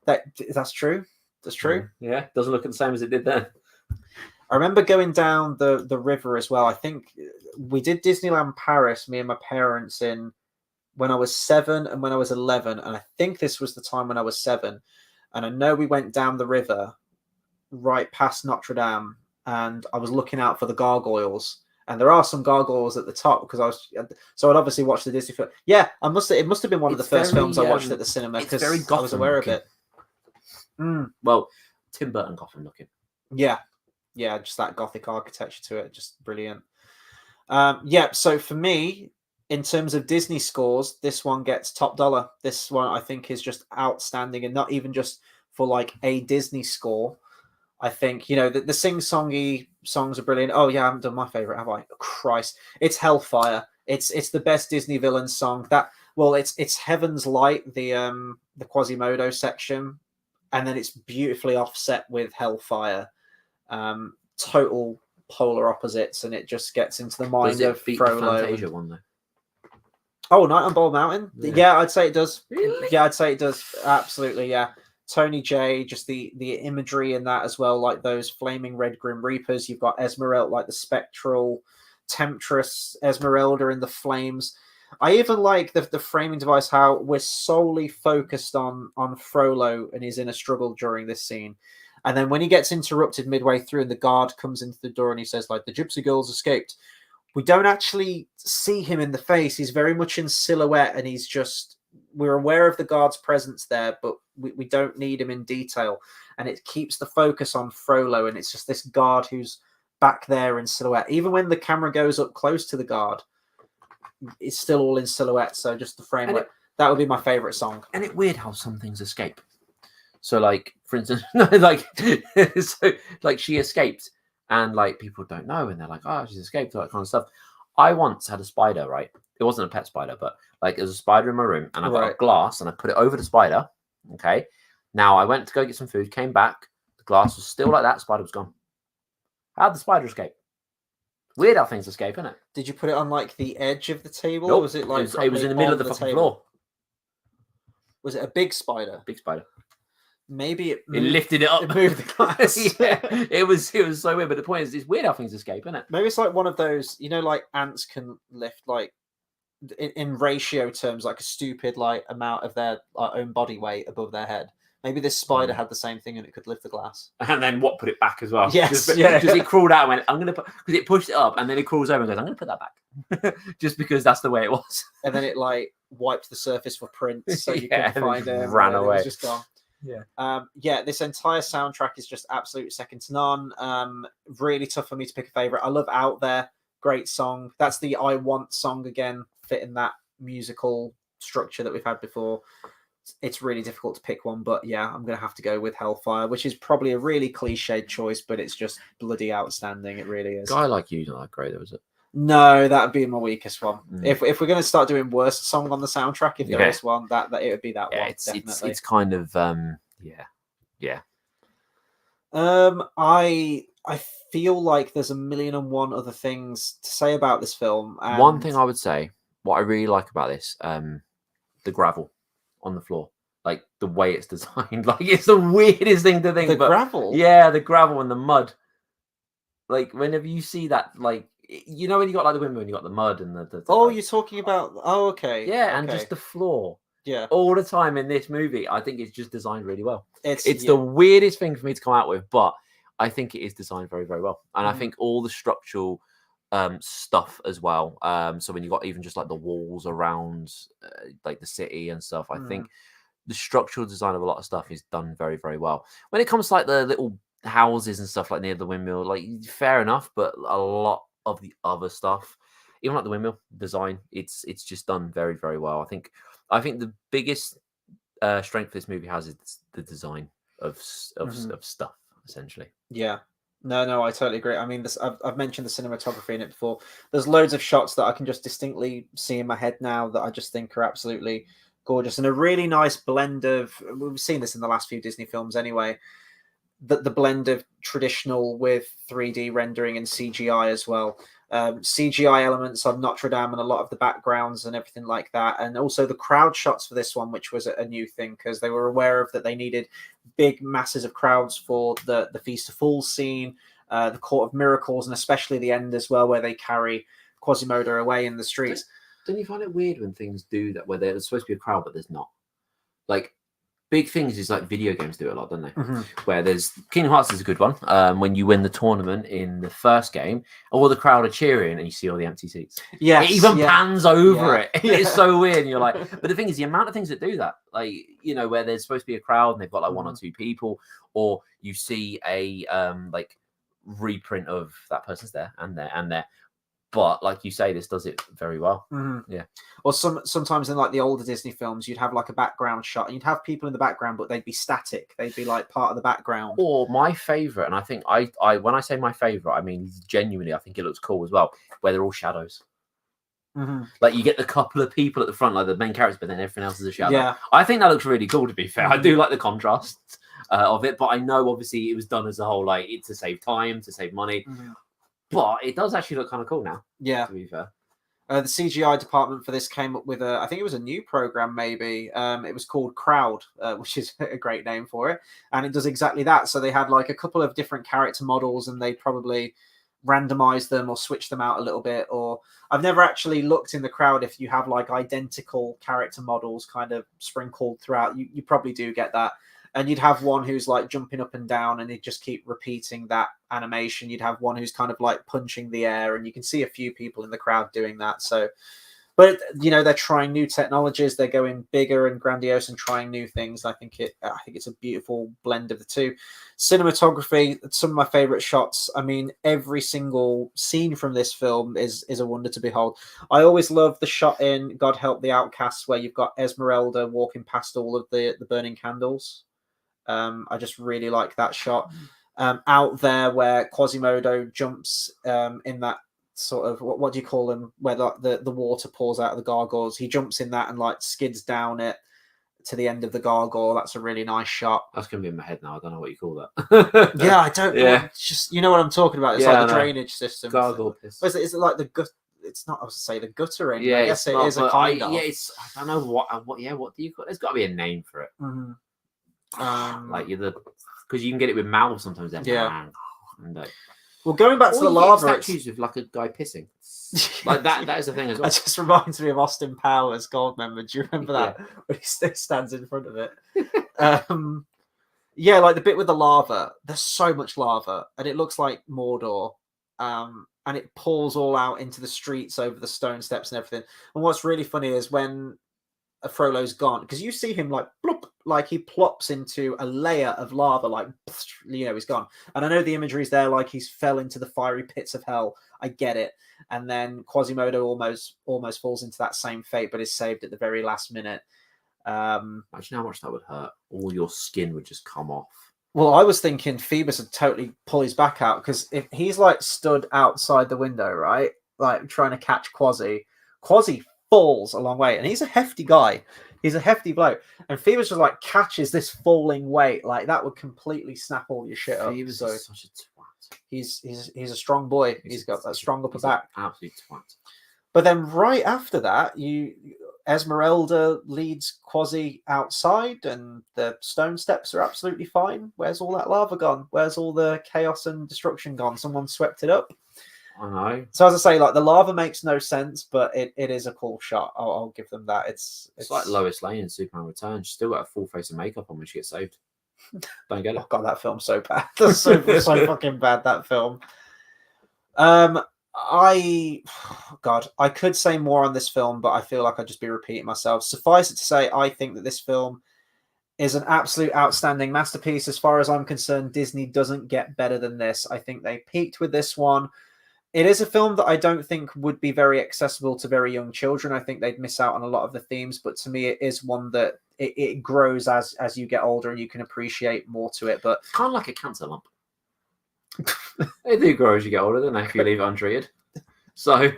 that. That's true. That's true. Yeah, doesn't look the same as it did then. I remember going down the river as well. I think we did Disneyland Paris, me and my parents, in when I was 7 and when I was 11, and I think this was the time when I was 7. And I know we went down the river right past Notre Dame, and I was looking out for the gargoyles. And there are some gargoyles at the top because I'd obviously watched the Disney film. Yeah, it must have been one of the first films I watched at the cinema because I was aware of it. Well, Tim Burton Gotham looking. Yeah, just that gothic architecture to it, just brilliant. So for me, in terms of Disney scores, this one gets top dollar. This one I think is just outstanding, and not even just for like a Disney score. I think, the sing-songy songs are brilliant. Oh yeah, I haven't done my favorite, have I? Oh, Christ, it's Hellfire. It's the best Disney villain song. It's Heaven's Light, the Quasimodo section, and then it's beautifully offset with Hellfire. Total polar opposites, and it just gets into the mind of Frollo. The Fantasia one though? Oh, Night on Bald Mountain. Yeah, I'd say it does. Really? Yeah, I'd say it does. Absolutely, yeah. Tony J, just the imagery in that as well, like those flaming red Grim Reapers. You've got Esmeralda, like the spectral temptress Esmeralda in the flames. I even like the framing device, how we're solely focused on Frollo and his inner struggle during this scene. And then when he gets interrupted midway through and the guard comes into the door and he says, like, the gypsy girls escaped, we don't actually see him in the face. He's very much in silhouette, and we're aware of the guard's presence there, but we don't need him in detail. And it keeps the focus on Frollo, and it's just this guard who's back there in silhouette. Even when the camera goes up close to the guard, it's still all in silhouette. So just the frame, that would be my favorite song. And it's weird how some things escape. So, like, for instance, like she escaped, and like people don't know, and they're like, "Oh, she's escaped," all that kind of stuff. I once had a spider, right? It wasn't a pet spider, but like there was a spider in my room, and I got a glass and I put it over the spider. Okay. Now I went to go get some food, came back, the glass was still like that, spider was gone. How'd the spider escape? Weird how things escape, isn't it? Did you put it on like the edge of the table? Nope. Or was it like it was in the middle of the fucking floor? Was it a big spider? Big spider. Maybe it lifted it up. It moved the glass. Yeah, it was so weird. But the point is, it's weird how things escape, isn't it? Maybe it's like one of those, like ants can lift like in ratio terms, like a stupid like amount of their own body weight above their head. Maybe this spider had the same thing and it could lift the glass. And then what put it back as well? Yes, just it crawled out and went, I'm gonna put, because it pushed it up, and then it crawls over and goes, I'm gonna put that back, just because that's the way it was. And then it like wiped the surface for prints, so you couldn't find it. Ran away. It was just gone. Yeah. This entire soundtrack is just absolutely second to none. Really tough for me to pick a favorite. I love Out There, great song. That's the I Want song again, fitting that musical structure that we've had before. It's really difficult to pick one, but yeah, I'm gonna have to go with Hellfire, which is probably a really cliched choice, but it's just bloody outstanding. It really is. Guy Like You's not that great, though, is it? No, that would be my weakest one. If we're going to start doing worst song on the soundtrack, if there is one, that it would be that one. Definitely. It's kind of I feel like there's 1,000,001 other things to say about this film. And one thing I would say, what I really like about this, the gravel on the floor, like the way it's designed, like it's the weirdest thing to think. The gravel, yeah, the gravel and the mud. Like whenever you see that, like. You know when you got like the windmill and you got the mud and the you're talking about okay. Yeah, okay. and just the floor. Yeah. All the time in this movie, I think it's just designed really well. It's yeah. the weirdest thing for me to come out with, but I think it is designed very, very well. And I think all the structural stuff as well. So when you got even just like the walls around like the city and stuff, I think the structural design of a lot of stuff is done very, very well. When it comes to like the little houses and stuff like near the windmill, like fair enough, but a lot of the other stuff, even like the windmill design, it's just done very, very well. I think the biggest strength this movie has is the design of stuff, essentially. Yeah, no, I totally agree. I mean, I've mentioned the cinematography in it before. There's loads of shots that I can just distinctly see in my head now that I just think are absolutely gorgeous, and a really nice blend of. We've seen this in the last few Disney films, anyway. The blend of traditional with 3D rendering and CGI as well. CGI elements on Notre Dame and a lot of the backgrounds and everything like that. And also the crowd shots for this one, which was a new thing because they were aware of that they needed big masses of crowds for the Feast of Fools scene. the Court of Miracles, and especially the end as well, where they carry Quasimodo away in the streets. Don't you find it weird when things do that, where there's supposed to be a crowd, but there's not? Like, big things is like video games do it a lot, don't they? Mm-hmm. Where there's Kingdom Hearts is a good one. When you win the tournament in the first game, all the crowd are cheering, and you see all the empty seats. Yeah, it even pans over it. Yeah. It's so weird. And you're like, but the thing is, the amount of things that do that, like, you know, where there's supposed to be a crowd and they've got like one or two people, or you see a like reprint of that person's there and there and there. But like you say, this does it very well. Mm-hmm. Yeah. Or sometimes in like the older Disney films, you'd have like a background shot, and you'd have people in the background, but they'd be static. They'd be like part of the background. Or my favorite, and I think I when I say my favorite, I mean genuinely, I think it looks cool as well, where they're all shadows. Mm-hmm. Like you get the couple of people at the front, like the main characters, but then everything else is a shadow. Yeah. I think that looks really cool. To be fair, I do like the contrast of it, but I know obviously it was done as a whole, like it's to save time, to save money. Mm-hmm. But it does actually look kind of cool now. Yeah. To be fair. The CGI department for this came up with I think it was a new program, maybe. It was called Crowd, which is a great name for it. And it does exactly that. So they had like a couple of different character models, and they probably randomize them or switch them out a little bit. Or I've never actually looked in the Crowd if you have like identical character models kind of sprinkled throughout. You probably do get that. And you'd have one who's like jumping up and down, and he'd just keep repeating that animation. You'd have one who's kind of like punching the air, and you can see a few people in the crowd doing that. So, but you know, they're trying new technologies. They're going bigger and grandiose and trying new things. I think it's a beautiful blend of the two. Cinematography, some of my favorite shots. I mean, every single scene from this film is a wonder to behold. I always love the shot in God Help the Outcasts, where you've got Esmeralda walking past all of the burning candles. I just really like that shot. Out there where Quasimodo jumps in that sort of what do you call them, where the water pours out of the gargoyles. He jumps in that and like skids down it to the end of the gargoyle. That's a really nice shot. That's gonna be in my head now. I don't know what you call that. Yeah, I don't know. Just, you know what I'm talking about. It's like the drainage system. Gargoyle piss. Is it like the gut? It's not. I was to say the guttering. Yeah, I guess it is a kind of. Yeah, it's. I don't know what. Yeah, what do you call? There's got to be a name for it. Mm-hmm. Like you're because you can get it with mouths sometimes. Yeah. And well, going back to the lava statues with like a guy pissing, like that. That is the thing as well. It just reminds me of Austin Powers Goldmember. Do you remember that when he stands in front of it? Yeah, like the bit with the lava. There's so much lava, and it looks like Mordor. And it pours all out into the streets over the stone steps and everything. And what's really funny is when Frollo's gone, because you see him like plop, like he plops into a layer of lava, like, you know, he's gone. And I know the imagery is there, like he's fell into the fiery pits of hell. I get it. And then Quasimodo almost falls into that same fate, but is saved at the very last minute. Imagine how much that would hurt. All your skin would just come off. Well, I was thinking Phoebus would totally pull his back out, because if he's like stood outside the window, right, like trying to catch Quasi falls a long way, and he's a hefty guy. He's a hefty bloke, and Phoebus just like catches this falling weight, like that would completely snap all your shit up. Phoebus is such a twat. He's a strong boy. He's got that strong upper back. Absolute twat. But then right after that, Esmeralda leads Quasi outside, and the stone steps are absolutely fine. Where's all that lava gone? Where's all the chaos and destruction gone? Someone swept it up. I know. So as I say, like the lava makes no sense, but it is a cool shot. I'll give them that. It's like Lois Lane in Superman Returns. She's still got a full face of makeup on when she gets saved. Don't get it. Oh god, that film's so bad. That's so fucking bad, that film. I could say more on this film, but I feel like I'd just be repeating myself. Suffice it to say, I think that this film is an absolute outstanding masterpiece. As far as I'm concerned, Disney doesn't get better than this. I think they peaked with this one. It is a film that I don't think would be very accessible to very young children. I think they'd miss out on a lot of the themes, but to me, it is one that it grows as you get older, and you can appreciate more to it. But it's kind of like a cancer lump. They do grow as you get older, don't they, if you leave it untreated. So,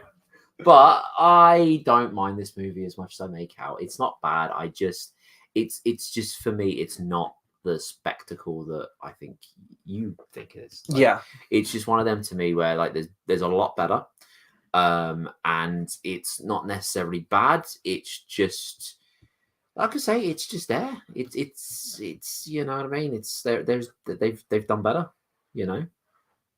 but I don't mind this movie as much as I make out. It's not bad. It's just for me, it's not the spectacle that I think you think it is. Like, yeah, it's just one of them to me where like there's a lot better, and it's not necessarily bad. It's just, like I say, it's just there. It's you know what I mean. It's they've done better, you know.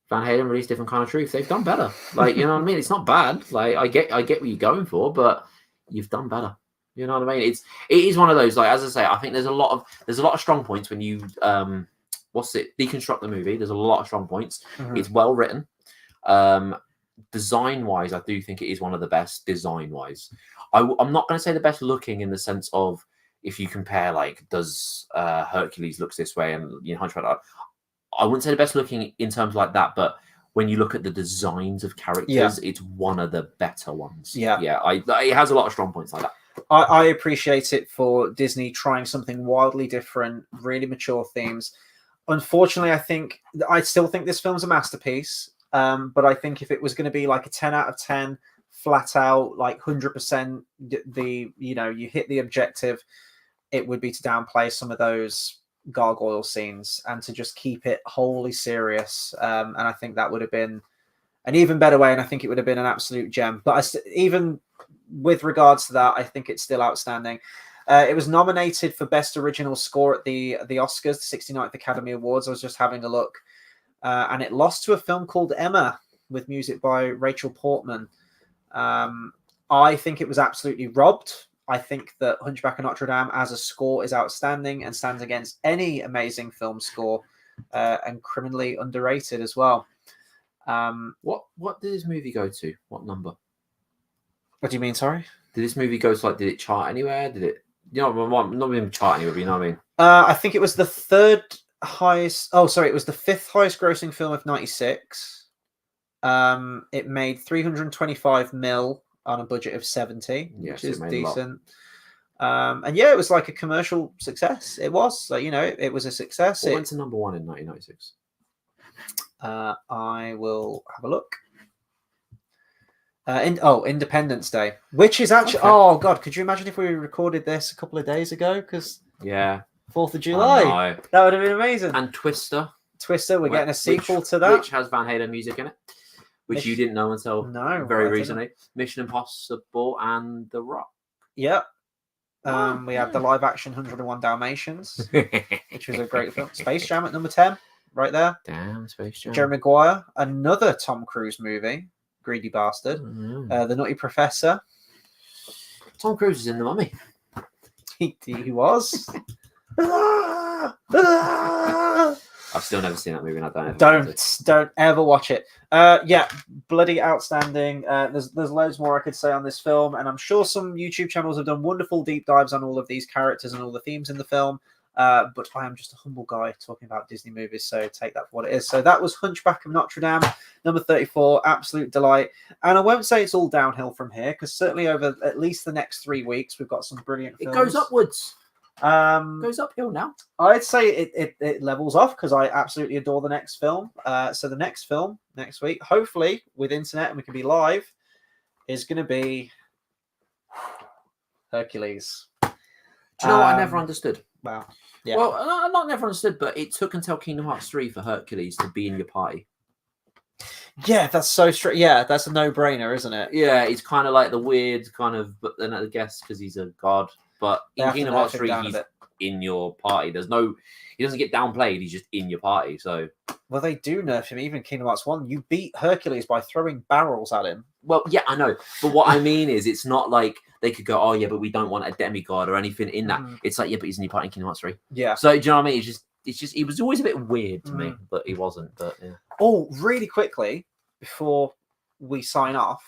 Van Halen released Different Kind of Truth. They've done better. Like, you know what I mean? It's not bad. Like, I get what you're going for, but you've done better. You know what I mean? It is one of those, like, as I say, I think there's a lot of strong points when you deconstruct the movie. There's a lot of strong points. Mhm. It's well written. Design wise, I do think it is one of the best design wise. I'm not going to say the best looking in the sense of if you compare, like, does Hercules looks this way and Hunchback. I wouldn't say the best looking in terms like that, but when you look at the designs of characters, it's one of the better ones. Yeah, it has a lot of strong points like that. I appreciate it for Disney trying something wildly different, really mature themes. Unfortunately, I still think this film's a masterpiece. But I think if it was going to be like a 10 out of 10, flat out, like 100%, you hit the objective, it would be to downplay some of those gargoyle scenes and to just keep it wholly serious. And I think that would have been an even better way, and I think it would have been an absolute gem. But even with regards to that, I think it's still outstanding. It was nominated for Best Original Score at the Oscars, the 69th Academy Awards. I was just having a look. And it lost to a film called Emma with music by Rachel Portman. I think it was absolutely robbed. I think that Hunchback of Notre Dame as a score is outstanding and stands against any amazing film score, and criminally underrated as well. What did this movie go to? What number? What do you mean, sorry? Did this movie go to, like, did it chart anywhere? Did it, not even chart anywhere, but you know what I mean? I think it was the third highest. Oh, sorry, it was the fifth highest grossing film of '96. It made 325 mil on a budget of 70, which is decent. And yeah, it was like a commercial success. It was, like, it was a success. What went to number one in 1996? I will have a look. Independence Day, which is actually, oh god, could you imagine if we recorded this a couple of days ago? Because 4th of July, that would have been amazing. And Twister, we're getting a sequel to that, which has Van Halen music in it, which you didn't know until very recently. Mission Impossible and The Rock. Yep. We have the live action 101 Dalmatians, which was a great film. Space Jam at number 10, right there. Damn, Space Jam. Jerry Maguire, another Tom Cruise movie, greedy bastard. The Nutty Professor. Tom Cruise is in The Mummy. He was. I've still never seen that movie, and I don't ever watch it. Bloody outstanding. There's loads more I could say on this film, and I'm sure some YouTube channels have done wonderful deep dives on all of these characters and all the themes in the film. But I am just a humble guy talking about Disney movies, so take that for what it is. So that was Hunchback of Notre Dame, number 34, absolute delight. And I won't say it's all downhill from here, because certainly over at least the next 3 weeks, we've got some brilliant films. It goes upwards. Goes uphill now. I'd say it levels off, because I absolutely adore the next film. So the next film next week, hopefully with internet and we can be live, is going to be Hercules. Do you know what I never understood? Wow. Yeah. Well, I not never understood, but it took until Kingdom Hearts 3 for Hercules to be in your party. Yeah, that's so straight. Yeah, that's a no-brainer, isn't it? Yeah, it's kind of like the weird kind of, but then I guess because he's a god. But in Kingdom Hearts 3, he's in your party. He doesn't get downplayed. He's just in your party. So, well, they do nerf him. Even Kingdom Hearts 1, you beat Hercules by throwing barrels at him. Well, yeah, I know. But what I mean is, it's not like they could go, oh yeah, but we don't want a demigod or anything in that. It's like, yeah, but he's in your party in Kingdom Hearts 3. Yeah. So do you know what I mean? It's just. It was always a bit weird to me, but he wasn't. But yeah. Oh, really quickly before we sign off.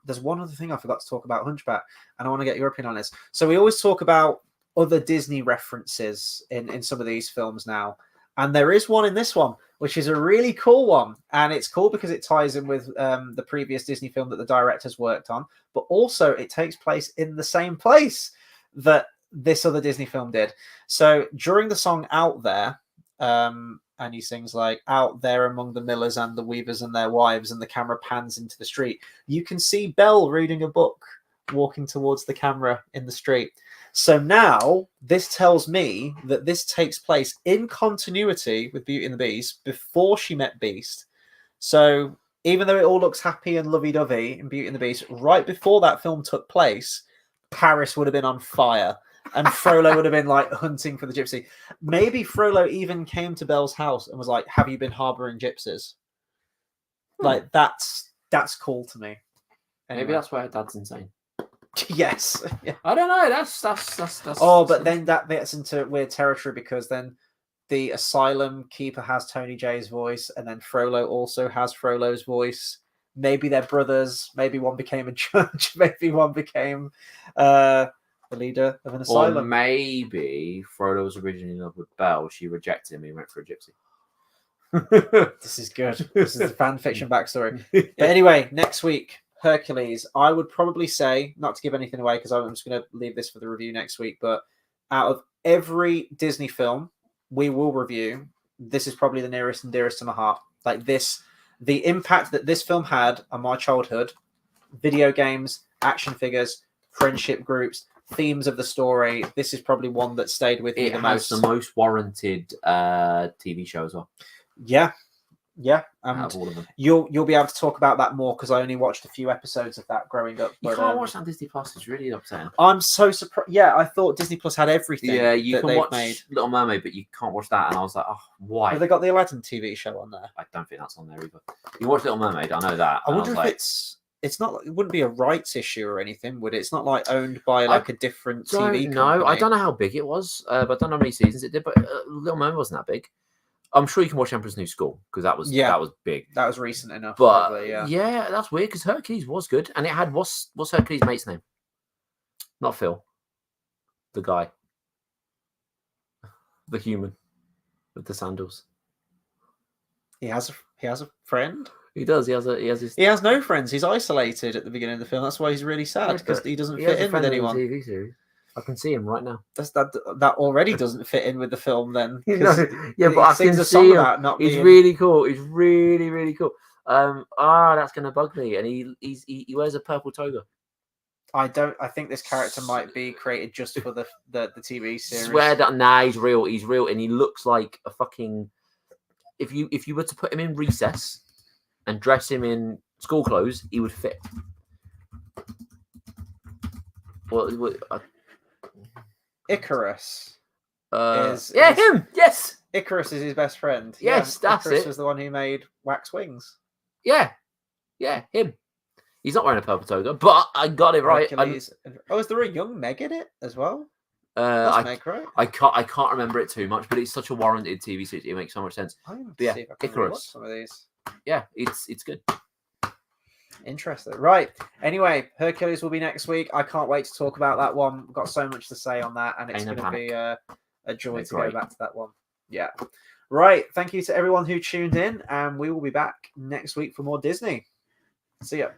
There's one other thing I forgot to talk about Hunchback, and I want to get your opinion on this. So we always talk about other Disney references in some of these films now, and there is one in this one, which is a really cool one, and it's cool because it ties in with the previous Disney film that the directors worked on, but also it takes place in the same place that this other Disney film did. So during the song Out There, and he sings like, out there among the millers and the weavers and their wives, and the camera pans into the street, you can see Belle reading a book, walking towards the camera in the street. So now this tells me that this takes place in continuity with Beauty and the Beast before she met Beast. So even though it all looks happy and lovey-dovey in Beauty and the Beast, right before that film took place, Paris would have been on fire. And Frollo would have been like hunting for the gypsy. Maybe Frollo even came to Belle's house and was like, have you been harboring gypsies? Like that's cool to me. Maybe Anyway. that's why her dad's insane. Yes. Yeah. I don't know. That's. Oh, but then that gets into weird territory because then the asylum keeper has Tony J's voice, and then Frollo also has Frollo's voice. Maybe they're brothers. Maybe one became a judge. Maybe one became the leader of an Or asylum. maybe Frodo was originally in love with Belle. She rejected him and he went for a gypsy. This is good. This is the fan fiction backstory. But anyway, next week, Hercules. I would probably say, not to give anything away because I'm just going to leave this for the review next week, but out of every Disney film we will review, this is probably the nearest and dearest to my heart. Like this, the impact that this film had on my childhood, video games, action figures, friendship groups, themes of the story. This is probably one that stayed with me It the has most. the most warranted TV show as well. Yeah. Out And of all of them. you'll be able to talk about that more because I only watched a few episodes of that growing up. You But, can't watch that on Disney Plus. It's really upsetting. I'm so surprised. Yeah, I thought Disney Plus had everything. Yeah, you that can they've watch made. Little Mermaid, but you can't watch that. And I was like, oh, why? Have they got the Aladdin TV show on there? I don't think that's on there either. You can watch Little Mermaid. I know that. I and wonder was if like, it's not. It wouldn't be a rights issue or anything, would it? It's not like owned by like a different TV No, company. I don't know how big it was, but I don't know how many seasons it did. But Little Mermaid wasn't that big. I'm sure you can watch Emperor's New School because that was big. That was recent enough. But probably, yeah, that's weird because Hercules was good, and it had what's Hercules' mate's name? Not Phil, the guy, the human with the sandals. He has a friend. He does. He has his. He has no friends. He's isolated at the beginning of the film. That's why he's really sad because he doesn't fit in with anyone. TV series. I can see him right now. That already doesn't fit in with the film then. Yeah, but I can a see song him. about not He's being... really cool. He's really, really cool. That's gonna bug me. And he wears a purple toga. I think this character might be created just for the TV series. Swear that he's real. He's real, and he looks like a fucking. If you were to put him in recess and dress him in school clothes, he would fit. Icarus. Him. Yes. Icarus is his best friend. Yes, that's Icarus it. was the one who made wax wings. Yeah, him. He's not wearing a purple toga, but I got it right. Is there a young Meg in it as well? Meg, right? I can't remember it too much, but it's such a warranted TV series. It makes so much sense. See if I can Icarus. watch some of these. Yeah, it's good. Interesting. Right. Anyway, Hercules will be next week. I can't wait to talk about that one. We've got so much to say on that, and it's going to be a joy to go back to that one. Yeah. Right. Thank you to everyone who tuned in, and we will be back next week for more Disney. See ya.